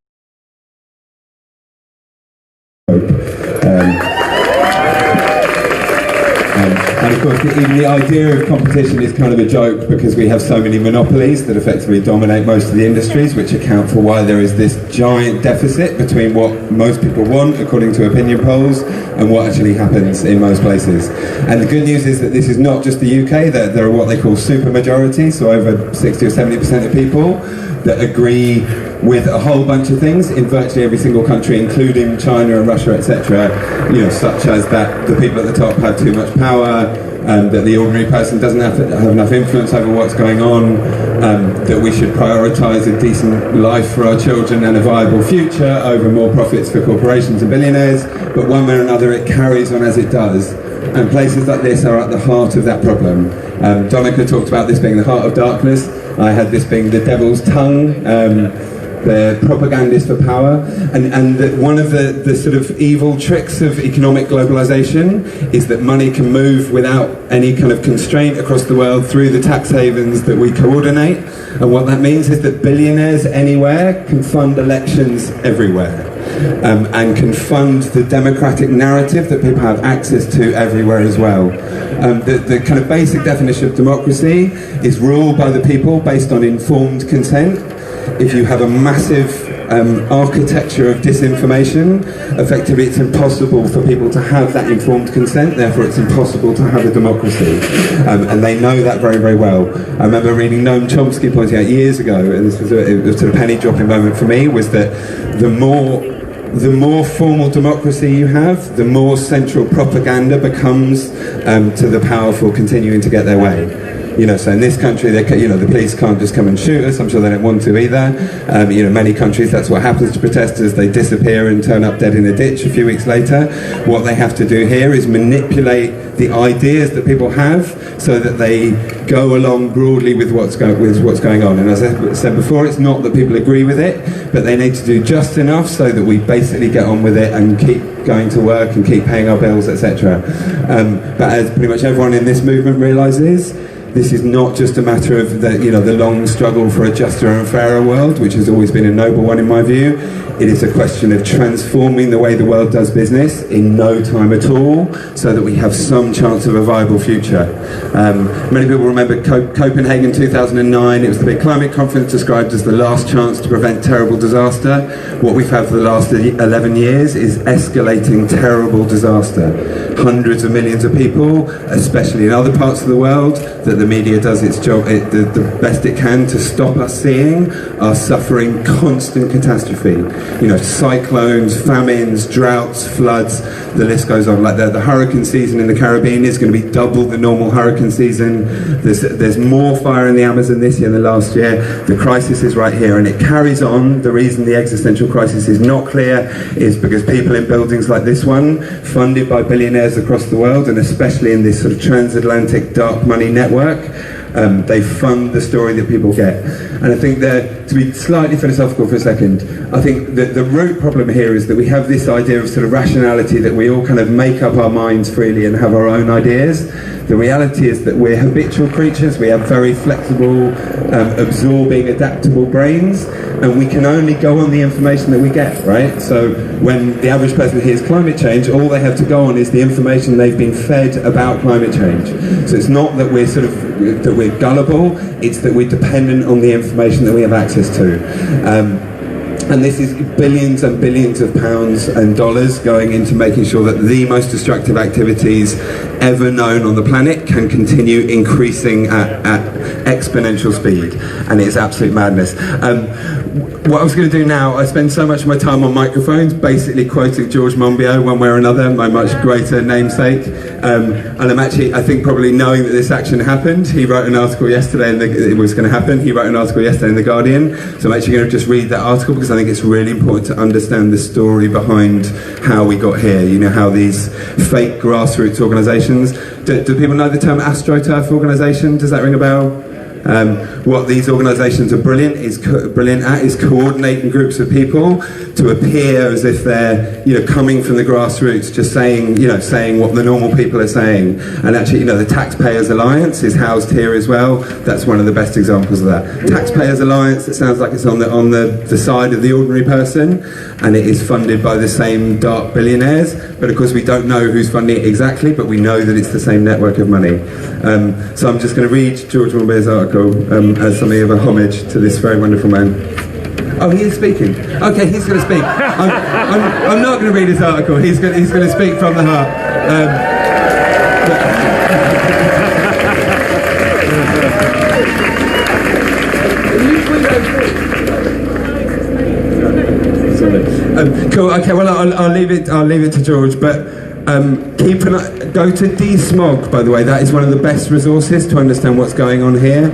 U: And of course, even the idea of competition is kind of a joke because we have so many monopolies that effectively dominate most of the industries, which account for why there is this giant deficit between what most people want, according to opinion polls, and what actually happens in most places. And the good news is that this is not just the UK, that there are what they call super majorities, so over 60 or 70% of people that agree with a whole bunch of things in virtually every single country, including China and Russia, etc. You know, such as that the people at the top have too much power, that the ordinary person doesn't have enough influence over what's going on, that we should prioritise a decent life for our children and a viable future over more profits for corporations and billionaires. But one way or another, it carries on as it does. And places like this are at the heart of that problem. Donica talked about this being the heart of darkness. I had this being the devil's tongue. The propagandist for power, and one of the sort of evil tricks of economic globalization is that money can move without any kind of constraint across the world through the tax havens that we coordinate, and what that means is that billionaires anywhere can fund elections everywhere, and can fund the democratic narrative that people have access to everywhere as well. The kind of basic definition of democracy is rule by the people based on informed consent. If you have a massive architecture of disinformation, effectively it's impossible for people to have that informed consent, therefore it's impossible to have a democracy. And they know that very, very well. I remember reading Noam Chomsky pointing out years ago, and this was a sort of penny dropping moment for me, was that the more formal democracy you have, the more central propaganda becomes to the powerful continuing to get their way. You know, so in this country, the police can't just come and shoot us. I'm sure they don't want to either. You know, many countries, that's what happens to protesters. They disappear and turn up dead in a ditch a few weeks later. What they have to do here is manipulate the ideas that people have so that they go along broadly with what's going on. And as I said before, it's not that people agree with it, but they need to do just enough so that we basically get on with it and keep going to work and keep paying our bills, etc. But as pretty much everyone in this movement realises, this is not just a matter of the long struggle for a juster and fairer world, which has always been a noble one in my view. It is a question of transforming the way the world does business in no time at all, so that we have some chance of a viable future. Many people remember Copenhagen 2009. It was the big climate conference described as the last chance to prevent terrible disaster. What we've had for the last 11 years is escalating terrible disaster. Hundreds of millions of people, especially in other parts of the world, that the media does its job the best it can to stop us seeing, are suffering constant catastrophe. You know, cyclones, famines, droughts, floods, the list goes on. Like the hurricane season in the Caribbean is going to be double the normal hurricane season. There's more fire in the Amazon this year than last year. The crisis is right here, and it carries on. The reason the existential crisis is not clear is because people in buildings like this one, funded by billionaires across the world, and especially in this sort of transatlantic dark money network, they fund the story that people get. And I think that, to be slightly philosophical for a second, I think that the root problem here is that we have this idea of sort of rationality, that we all kind of make up our minds freely and have our own ideas. The reality is that we're habitual creatures. We have very flexible, absorbing, adaptable brains, and we can only go on the information that we get, right? So when the average person hears climate change, all they have to go on is the information they've been fed about climate change. So it's not that we're gullible, it's that we're dependent on the information that we have access to. And this is billions and billions of pounds and dollars going into making sure that the most destructive activities ever known on the planet can continue increasing at exponential speed. And it's absolute madness. What I was going to do now, I spend so much of my time on microphones basically quoting George Monbiot one way or another, my much greater namesake. And I'm actually, I think, probably knowing that this action happened. He wrote an article yesterday, it was going to happen. He wrote an article yesterday in The Guardian. So I'm actually going to just read that article because I think it's really important to understand the story behind how we got here. You know, how these fake grassroots organisations, do people know the term AstroTurf organisation? Does that ring a bell? What these organisations are brilliant at is coordinating groups of people to appear as if they're, coming from the grassroots, just saying what the normal people are saying. And actually, the Taxpayers Alliance is housed here as well. That's one of the best examples of that. Taxpayers Alliance, it sounds like it's on the side of the ordinary person, and it is funded by the same dark billionaires. But of course, we don't know who's funding it exactly, but we know that it's the same network of money. So I'm just going to read George Monbiot's article as something of a homage to this very wonderful man. Oh, he is speaking. Okay, he's going to speak. I'm not going to read his article. He's going to speak from the heart. Cool. Okay. Well, I'll leave it to George, but. Go to DSmog, by the way. That is one of the best resources to understand what's going on here.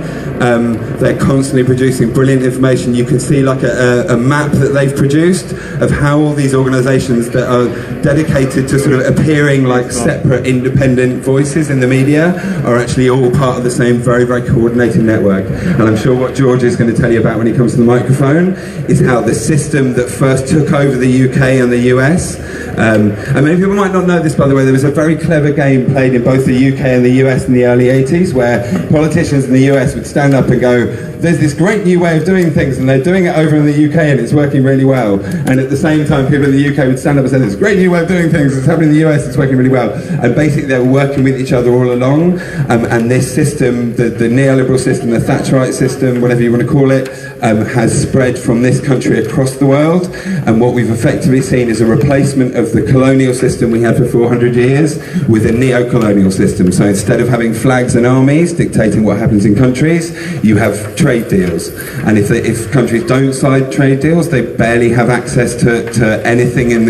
U: They're constantly producing brilliant information. You can see like a map that they've produced of how all these organisations that are dedicated to sort of appearing like separate independent voices in the media are actually all part of the same very, very coordinated network. And I'm sure what George is going to tell you about when he comes to the microphone is how the system that first took over the UK and the US, and many people might not know this, by the way, there was a very clever game played in both the UK and the US in the early 80s where politicians in the US would stand up and go, there's this great new way of doing things and they're doing it over in the UK and it's working really well. And at the same time, people in the UK would stand up and say, there's a great new way of doing things, it's happening in the US, it's working really well. And basically they were working with each other all along. And this system, the neoliberal system, the Thatcherite system, whatever you want to call it, has spread from this country across the world. And what we've effectively seen is a replacement of the colonial system we had for 400 years with a neo-colonial system. So instead of having flags and armies dictating what happens in countries, you have trade deals. And if countries don't sign trade deals, they barely have access to anything in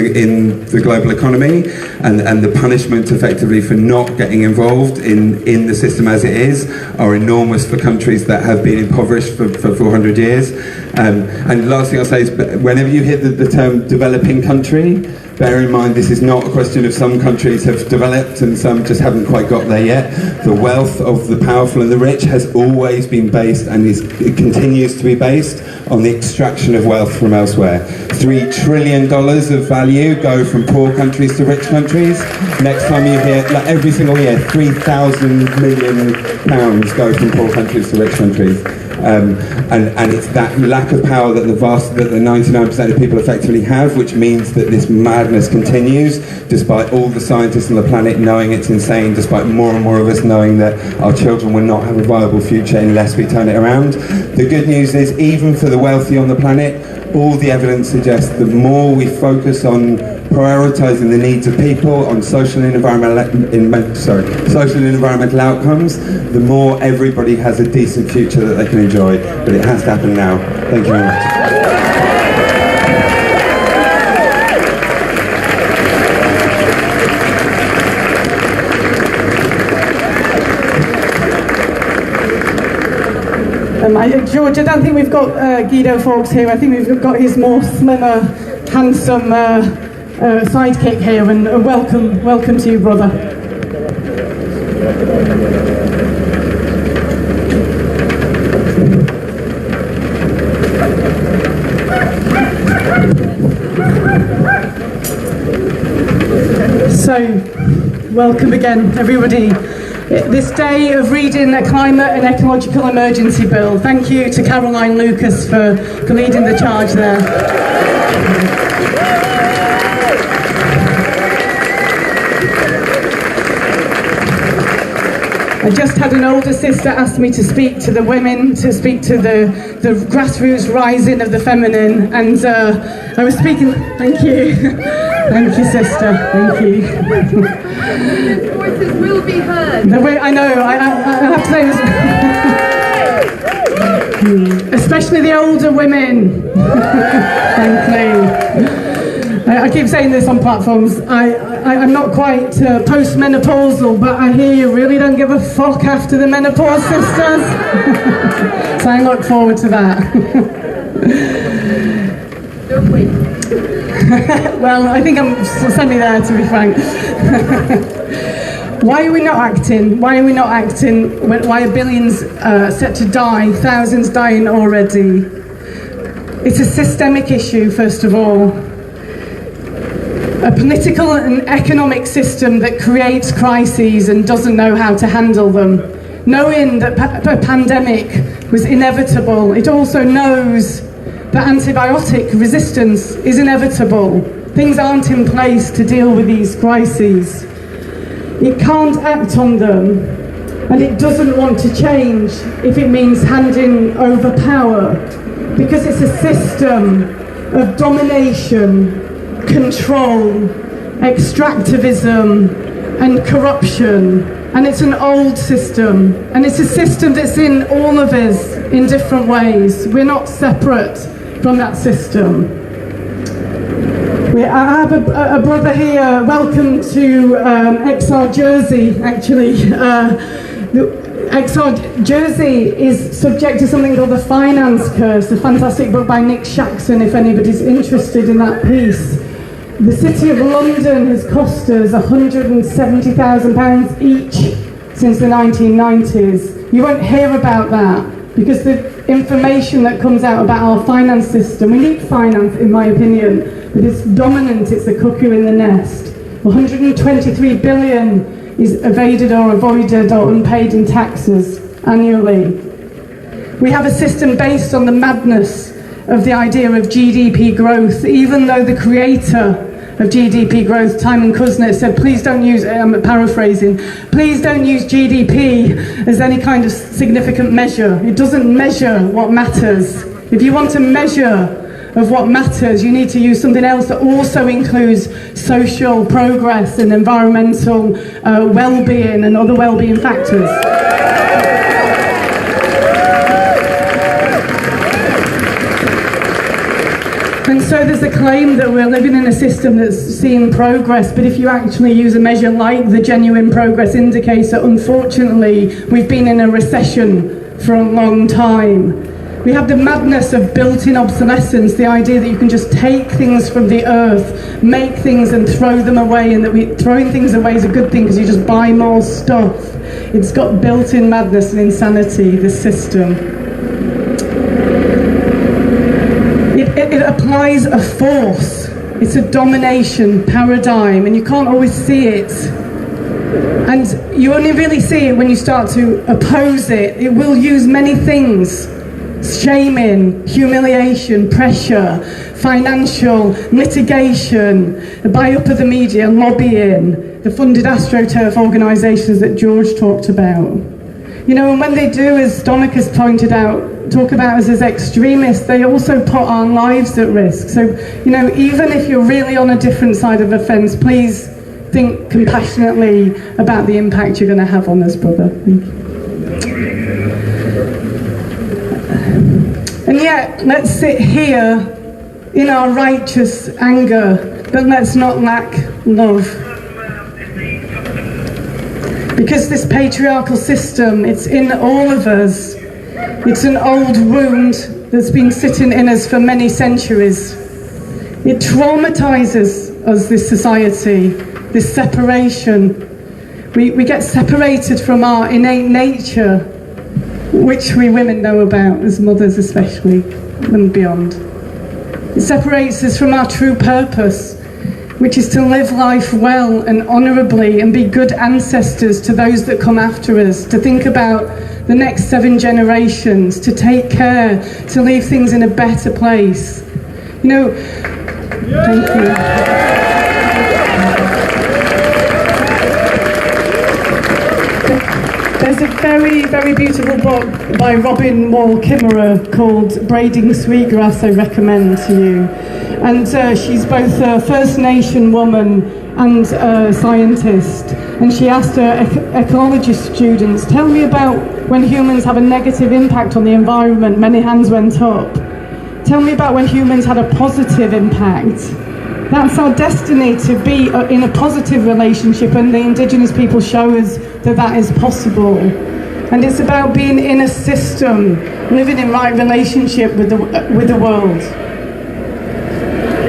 U: the global economy. And the punishment effectively for not getting involved in the system as it is are enormous for countries that have been impoverished for 400 years. And the last thing I'll say is, whenever you hear the term developing country, bear in mind this is not a question of some countries have developed and some just haven't quite got there yet. The wealth of the powerful and the rich has always been based, and it continues to be based, on the extraction of wealth from elsewhere. $3 trillion of value go from poor countries to rich countries. Next time you hear, like every single year, £3,000 million go from poor countries to rich countries. And it's that lack of power that the 99% of people effectively have, which means that this madness continues, despite all the scientists on the planet knowing it's insane, despite more and more of us knowing that our children will not have a viable future unless we turn it around. The good news is, even for the wealthy on the planet, all the evidence suggests the more we focus on prioritising the needs of people, on social and environmental outcomes, the more everybody has a decent future that they can enjoy. But it has to happen now. Thank you very much.
T: George, I don't think we've got Guido Fawkes here. I think we've got his more slimmer, handsome sidekick here, and welcome to you, brother. So, welcome again, everybody. This day of reading a climate and ecological emergency bill. Thank you to Caroline Lucas for leading the charge there. I just had an older sister ask me to speak to the women, to speak to the grassroots rising of the feminine, and I was speaking. Thank you. Thank you, sister. Thank you.
M: Voices will be heard.
T: I know, I have to say this. Especially the older women. Thank you. I keep saying this on platforms. I'm not quite post-menopausal, but I hear you really don't give a fuck after the menopause, sisters. So I look forward to that.
M: Don't wait.
T: Well, I think I'm semi there, to be frank. Why are we not acting? Why are we not acting? Why are billions set to die? Thousands dying already? It's a systemic issue, first of all. A political and economic system that creates crises and doesn't know how to handle them. Knowing that a pandemic was inevitable, it also knows that antibiotic resistance is inevitable. Things aren't in place to deal with these crises. It can't act on them, and it doesn't want to change if it means handing over power, because it's a system of domination, control, extractivism, and corruption. And it's an old system, and it's a system that's in all of us in different ways. We're not separate from that system. I have a brother here. Welcome to XR Jersey, actually. XR Jersey is subject to something called the finance curse, a fantastic book by Nick Shaxson, if anybody's interested in that piece. The City of London has cost us £170,000 each since the 1990s. You won't hear about that because the information that comes out about our finance system, we need finance in my opinion, but it's dominant, it's the cuckoo in the nest. 123 billion is evaded or avoided or unpaid in taxes annually. We have a system based on the madness of the idea of GDP growth, even though the creator of GDP growth, Timon Kuznets, said, please don't use, I'm paraphrasing, please don't use GDP as any kind of significant measure. It doesn't measure what matters. If you want a measure of what matters, you need to use something else that also includes social progress and environmental well-being and other well-being factors. And so there's a claim that we're living in a system that's seeing progress, but if you actually use a measure like the Genuine Progress Indicator, unfortunately, we've been in a recession for a long time. We have the madness of built-in obsolescence, the idea that you can just take things from the earth, make things and throw them away, and that throwing things away is a good thing because you just buy more stuff. It's got built-in madness and insanity, this system. It applies a force. It's a domination paradigm, and you can't always see it. And you only really see it when you start to oppose it. It will use many things: shaming, humiliation, pressure, financial, litigation, the buy-up of the media, lobbying, the funded AstroTurf organisations that George talked about. You know, and when they do, as Dominic has pointed out, talk about us as extremists, they also put our lives at risk. So, you know, even if you're really on a different side of the fence, please think compassionately about the impact you're going to have on us, brother. Thank you. And yet, let's sit here in our righteous anger, but let's not lack love. Because this patriarchal system, it's in all of us. It's an old wound that's been sitting in us for many centuries. It traumatizes us, this society, this separation. We get separated from our innate nature, which we women know about, as mothers especially, and beyond. It separates us from our true purpose, which is to live life well and honourably and be good ancestors to those that come after us, to think about the next 7 generations, to take care, to leave things in a better place. You know, thank you. There's a very, very beautiful book by Robin Wall Kimmerer called Braiding Sweetgrass I recommend to you. And she's both a First Nation woman and a scientist. And she asked her ecologist students, tell me about when humans have a negative impact on the environment. Many hands went up. Tell me about when humans had a positive impact. That's our destiny, to be in a positive relationship, and the Indigenous people show us that that is possible. And it's about being in a system, living in right relationship with the world.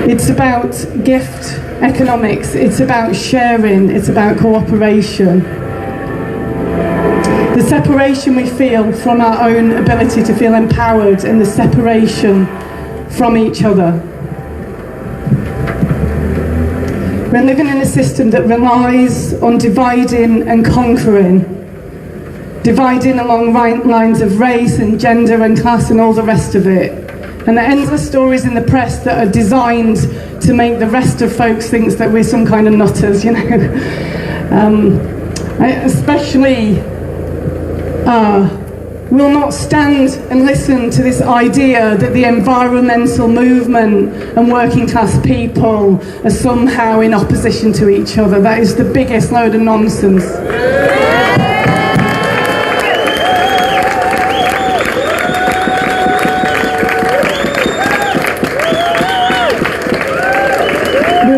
T: It's about gift
J: economics, it's about sharing, it's about cooperation. The separation we feel from our own ability to feel empowered and the separation from each other. We're living in a system that relies on dividing and conquering, dividing along lines of race and gender and class and all the rest of it. And the endless stories in the press that are designed to make the rest of folks think that we're some kind of nutters, you know. I especially will not stand and listen to this idea that the environmental movement and working class people are somehow in opposition to each other. That is the biggest load of nonsense.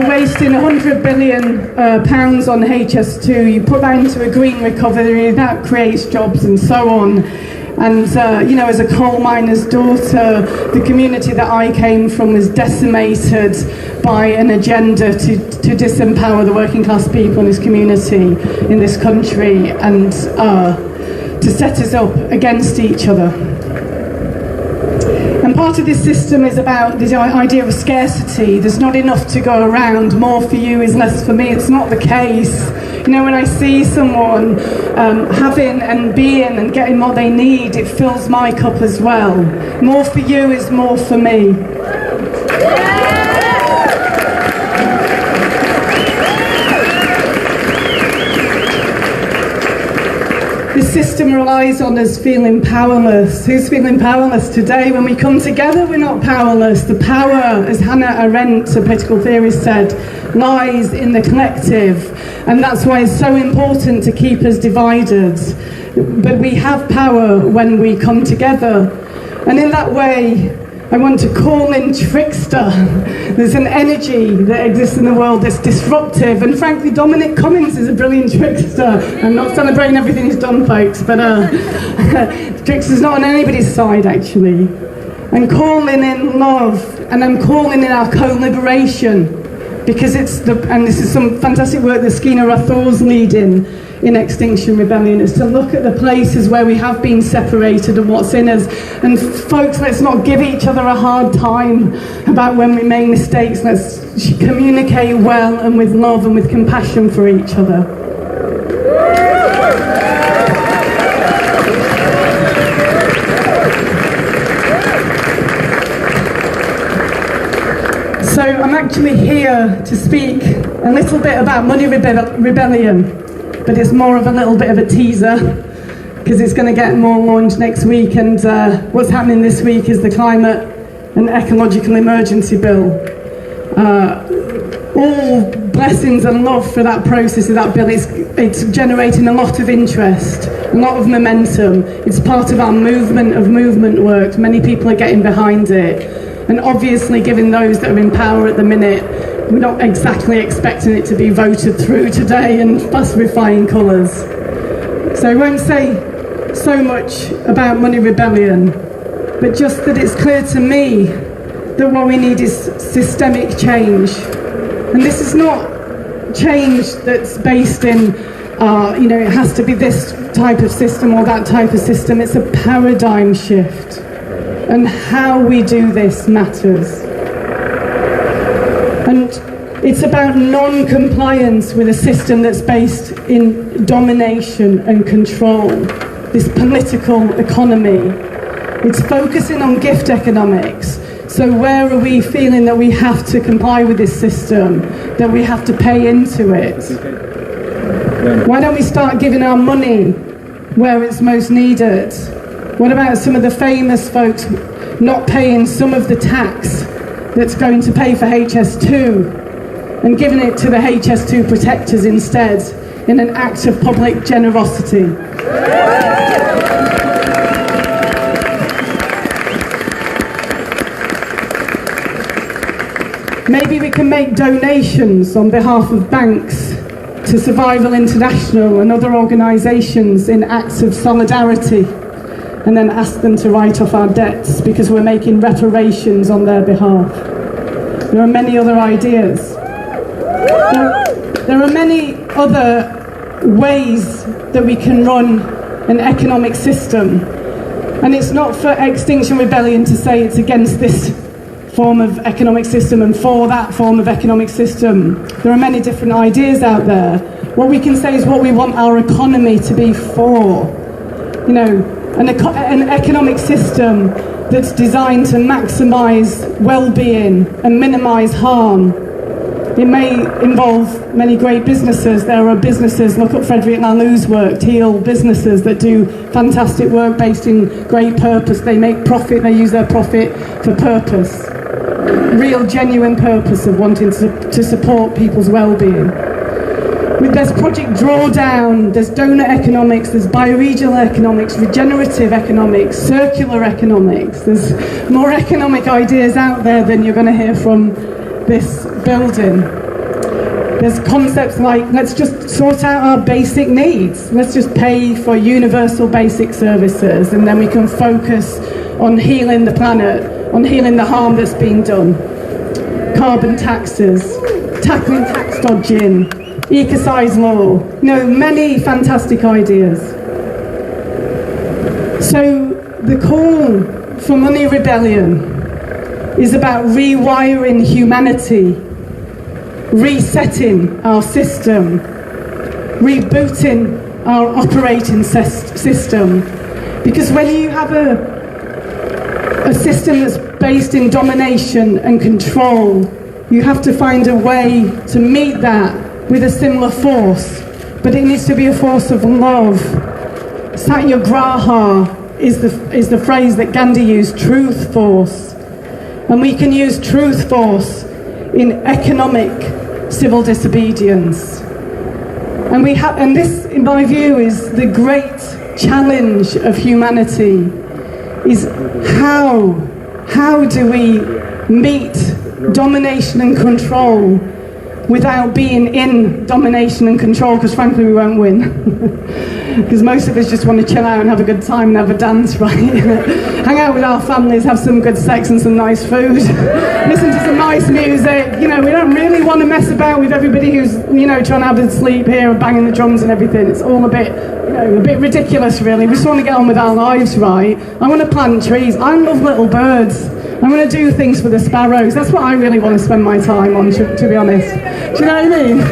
J: Wasting £100 billion on HS2, you put that into a green recovery, that creates jobs and so on. And you know, as a coal miner's daughter, the community that I came from was decimated by an agenda to disempower the working class people in this community, in this country, and to set us up against each other. And part of this system is about the idea of scarcity. There's not enough to go around. More for you is less for me. It's not the case. You know, when I see someone having and being and getting what they need, it fills my cup as well. More for you is more for me. This system relies on us feeling powerless. Who's feeling powerless today? When we come together, we're not powerless. The power, as Hannah Arendt, a political theorist, said, lies in the collective. And that's why it's so important to keep us divided. But we have power when we come together. And in that way, I want to call in trickster. There's an energy that exists in the world that's disruptive, and frankly, Dominic Cummings is a brilliant trickster. I'm not celebrating everything he's done, folks, but trickster's not on anybody's side, actually. I'm calling in love, and I'm calling in our co-liberation, because and this is some fantastic work that Skeena Rathor's leading in Extinction Rebellion, is to look at the places where we have been separated and what's in us. And folks, let's not give each other a hard time about when we make mistakes. Let's communicate well and with love and with compassion for each other. So I'm actually here to speak a little bit about Money Rebellion. But it's more of a little bit of a teaser, because it's going to get more launched next week, and what's happening this week is the Climate and Ecological Emergency Bill. All blessings and love for that process of that bill. It's generating a lot of interest, a lot of momentum. It's part of our movement of movement work. Many people are getting behind it. And obviously, given those that are in power at the minute, we're not exactly expecting it to be voted through today in fast with colours. So I won't say so much about Money Rebellion, but just that it's clear to me that what we need is systemic change. And this is not change that's based in, it has to be this type of system or that type of system. It's a paradigm shift. And how we do this matters. And it's about non-compliance with a system that's based in domination and control, this political economy. It's focusing on gift economics. So where are we feeling that we have to comply with this system, that we have to pay into it? Why don't we start giving our money where it's most needed? What about some of the famous folks not paying some of the tax that's going to pay for HS2 and giving it to the HS2 protectors instead in an act of public generosity? Maybe we can make donations on behalf of banks to Survival International and other organisations in acts of solidarity, and then ask them to write off our debts because we're making reparations on their behalf. There are many other ideas. There are many other ways that we can run an economic system, and it's not for Extinction Rebellion to say it's against this form of economic system and for that form of economic system. There are many different ideas out there. What we can say is what we want our economy to be for. You know, an economic system that's designed to maximise well-being and minimise harm. It may involve many great businesses. There are businesses, look at Frederick Laloux's work, Teal businesses that do fantastic work based in great purpose. They make profit, they use their profit for purpose. Real genuine purpose of wanting to support people's well-being. There's Project Drawdown, there's donor economics, there's bioregional economics, regenerative economics, circular economics. There's more economic ideas out there than you're going to hear from this building. There's concepts like, let's just sort out our basic needs. Let's just pay for universal basic services, and then we can focus on healing the planet, on healing the harm that's been done. Carbon taxes, tackling tax dodging, ecocide law, you know, many fantastic ideas. So the call for Money Rebellion is about rewiring humanity, resetting our system, rebooting our operating system. Because when you have a system that's based in domination and control, you have to find a way to meet that with a similar force, but it needs to be a force of love. Satyagraha is the phrase that Gandhi used, truth force. And we can use truth force in economic civil disobedience. And this, in my view, is the great challenge of humanity, is how do we meet domination and control without being in domination and control, because frankly we won't win. Because most of us just want to chill out and have a good time and have a dance, right? Hang out with our families, have some good sex and some nice food, listen to some nice music. You know, we don't really want to mess about with everybody who's, you know, trying to have a sleep here and banging the drums and everything. It's all a bit, you know, a bit ridiculous really. We just want to get on with our lives, right? I want to plant trees. I love little birds. I'm going to do things for the sparrows. That's what I really want to spend my time on, to be honest. Do you know what I mean?
A: Make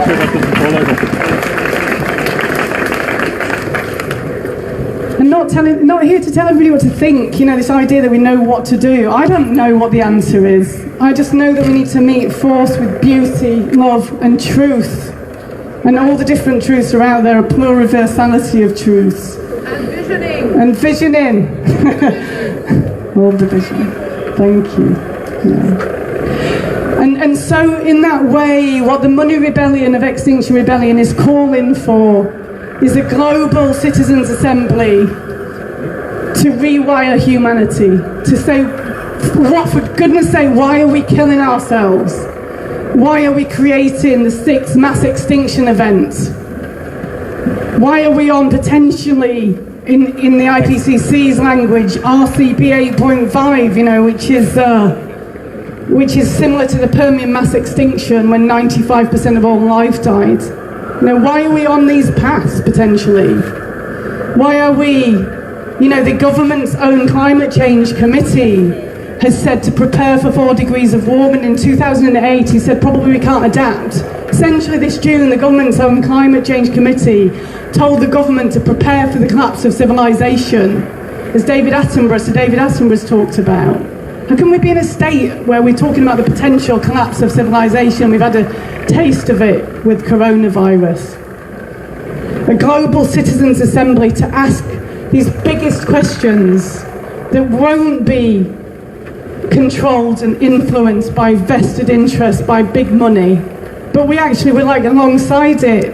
A: sure that doesn't fall over.
J: And not here to tell everybody what to think. You know, this idea that we know what to do. I don't know what the answer is. I just know that we need to meet force with beauty, love, and truth. And all the different truths are out there, a pluriversality of truths. And visioning. All the vision. Thank you. Yeah. And so in that way, what the Money Rebellion of Extinction Rebellion is calling for is a global citizens' assembly to rewire humanity, to say, what, for goodness sake, why are we killing ourselves? Why are we creating the 6th mass extinction event? Why are we on potentially, in the IPCC's language, RCP 8.5, you know, which is similar to the Permian mass extinction when 95% of all life died. You know, why are we on these paths potentially? Why are we, you know, the government's own climate change committee has said to prepare for 4 degrees of warming. In 2008, he said probably we can't adapt. Essentially this June, the government's own climate change committee told the government to prepare for the collapse of civilization, as Sir David Attenborough's talked about. How can we be in a state where we're talking about the potential collapse of civilization? We've had a taste of it with coronavirus. A global citizens' assembly to ask these biggest questions that won't be controlled and influenced by vested interests, by big money, but we're like alongside it,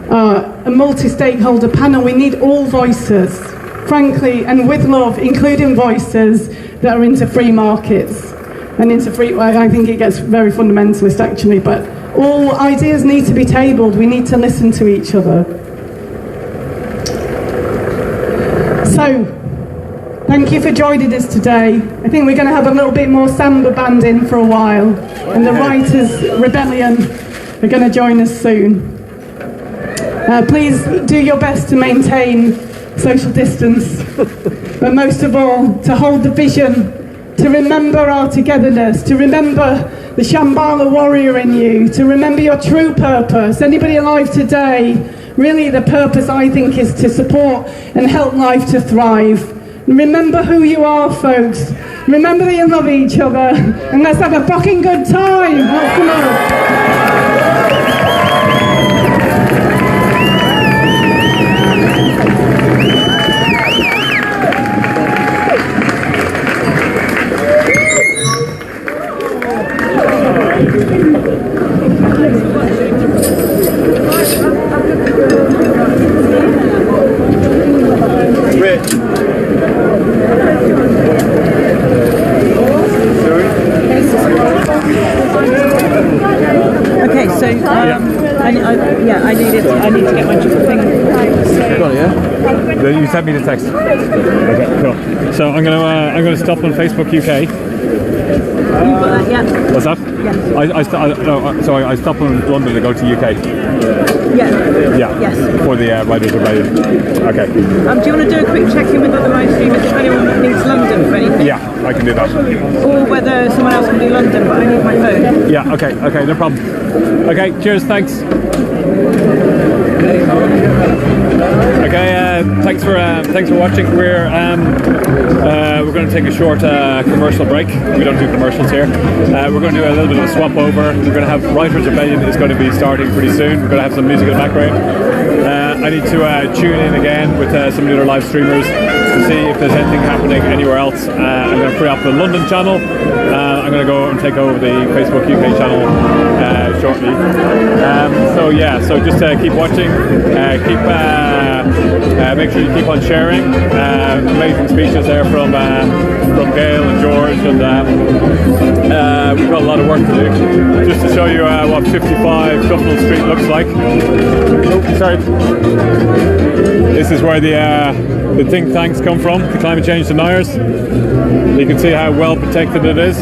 J: a multi-stakeholder panel. We need all voices, frankly, and with love, including voices that are into free markets and into free, well, I think it gets very fundamentalist actually, but all ideas need to be tabled. We need to listen to each other. So,
T: Thank you for joining us today. I think we're going to have a little bit more samba band in for a while, and the Writers' Rebellion are going to join us soon. Please do your best to maintain social distance, but most of all, to hold the vision, to remember our togetherness, to remember the Shambhala warrior in you, to remember your true purpose. Anybody alive today, really the purpose I think is to support and help life to thrive. Remember who you are, folks. Remember that you love each other, and let's have a fucking good time. Let's come on.
N: Okay, so I need to get my thing.
A: Got it, yeah? You sent me the text. Okay, cool. So I'm gonna stop on Facebook UK.
N: You've got that, yeah?
A: What's that?
N: Yeah.
A: I stopped in London to go to UK.
N: Yeah.
A: Yeah.
N: Yes.
A: For the Writers' Rebellion. Okay.
N: Do you want to do a quick check-in with other live streamers if anyone needs London for anything?
A: Yeah, I can do that.
N: Or whether someone else can do London, but I need my phone.
A: Yeah. Okay. No problem. Okay. Cheers. Thanks. Okay, thanks for watching. We're going to take a short commercial break. We don't do commercials here. We're going to do a little bit of a swap over. We're going to have Writers' Rebellion is going to be starting pretty soon. We're going to have some music in the background. I need to tune in again with some of the other live streamers to see if there's anything happening anywhere else. I'm going to free up the London channel. I'm going to go and take over the Facebook UK channel shortly. So just keep watching. Make sure you keep on sharing. Amazing speeches there from Gail and George, and we've got a lot of work to do just to show you what 55 Tufnell Street looks like. Oh, sorry. This is where the think tanks come from, the climate change deniers. You can see how well protected it is.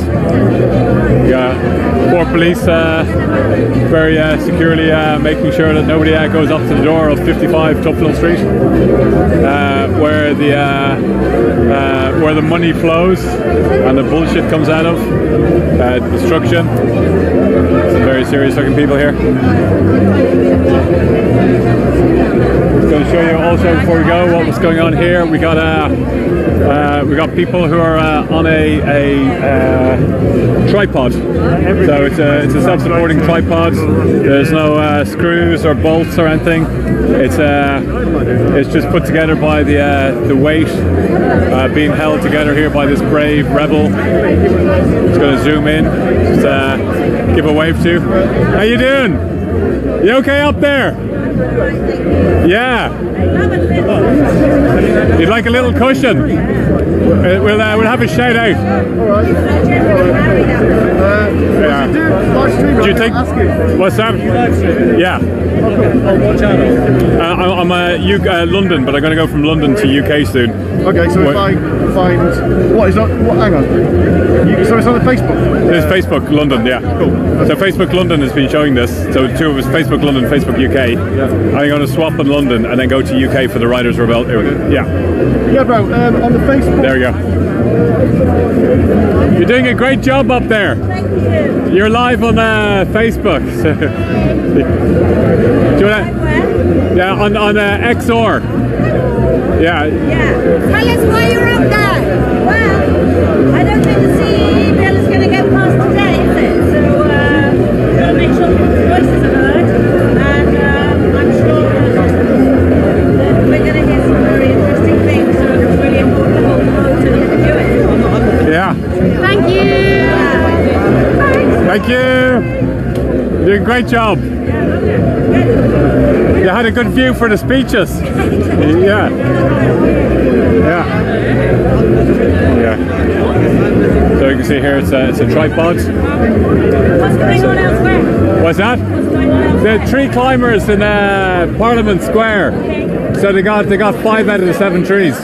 A: Four police very securely making sure that nobody goes up to the door of 55 Tufnell Street, where the money flows and the bullshit comes out of. Destruction. Some very serious looking people here. Going to show you also before we go what was going on here. We got people who are on a tripod. So it's a self-supporting tripod. There's no screws or bolts or anything. It's just put together by the weight being held together here by this brave rebel. Just going to zoom in. Just give a wave to. How you doing? You okay up there? Yeah. You'd like a little cushion? We'll have a shout out. Do you think? What's that? Yeah.
F: On what channel?
A: I'm London, but I'm going to go from London to UK soon.
F: Okay, so if I find what is not? Hang on. So it's on the Facebook.
A: It's Facebook London, yeah.
F: Cool.
A: So Facebook London has been showing this. So two of us, Facebook London, Facebook UK.
F: Yeah.
A: I'm going to swap in London and then go to UK for the Writers' Rebellion. Yeah.
F: Yeah, bro. On the Facebook.
A: There you go. You're doing a great job up there.
V: Thank you.
A: You're live on Facebook. Do you want to? Yeah, on XR. Yeah.
V: Yeah. Tell us why you're up there. Well, I don't think the CE bill is going to get passed today, is it? So we've got to make sure people's voices are heard, and I'm sure that we're going to hear some very interesting things. So it's really important to hold the vote and do it.
A: Yeah.
V: Thank you.
A: Thank you. You're doing a great job. You had a good view for the speeches. Yeah. So you can see here it's a tripod.
V: What's going on elsewhere?
A: What's that? The tree climbers in Parliament Square. So they got 5 out of the 7 trees.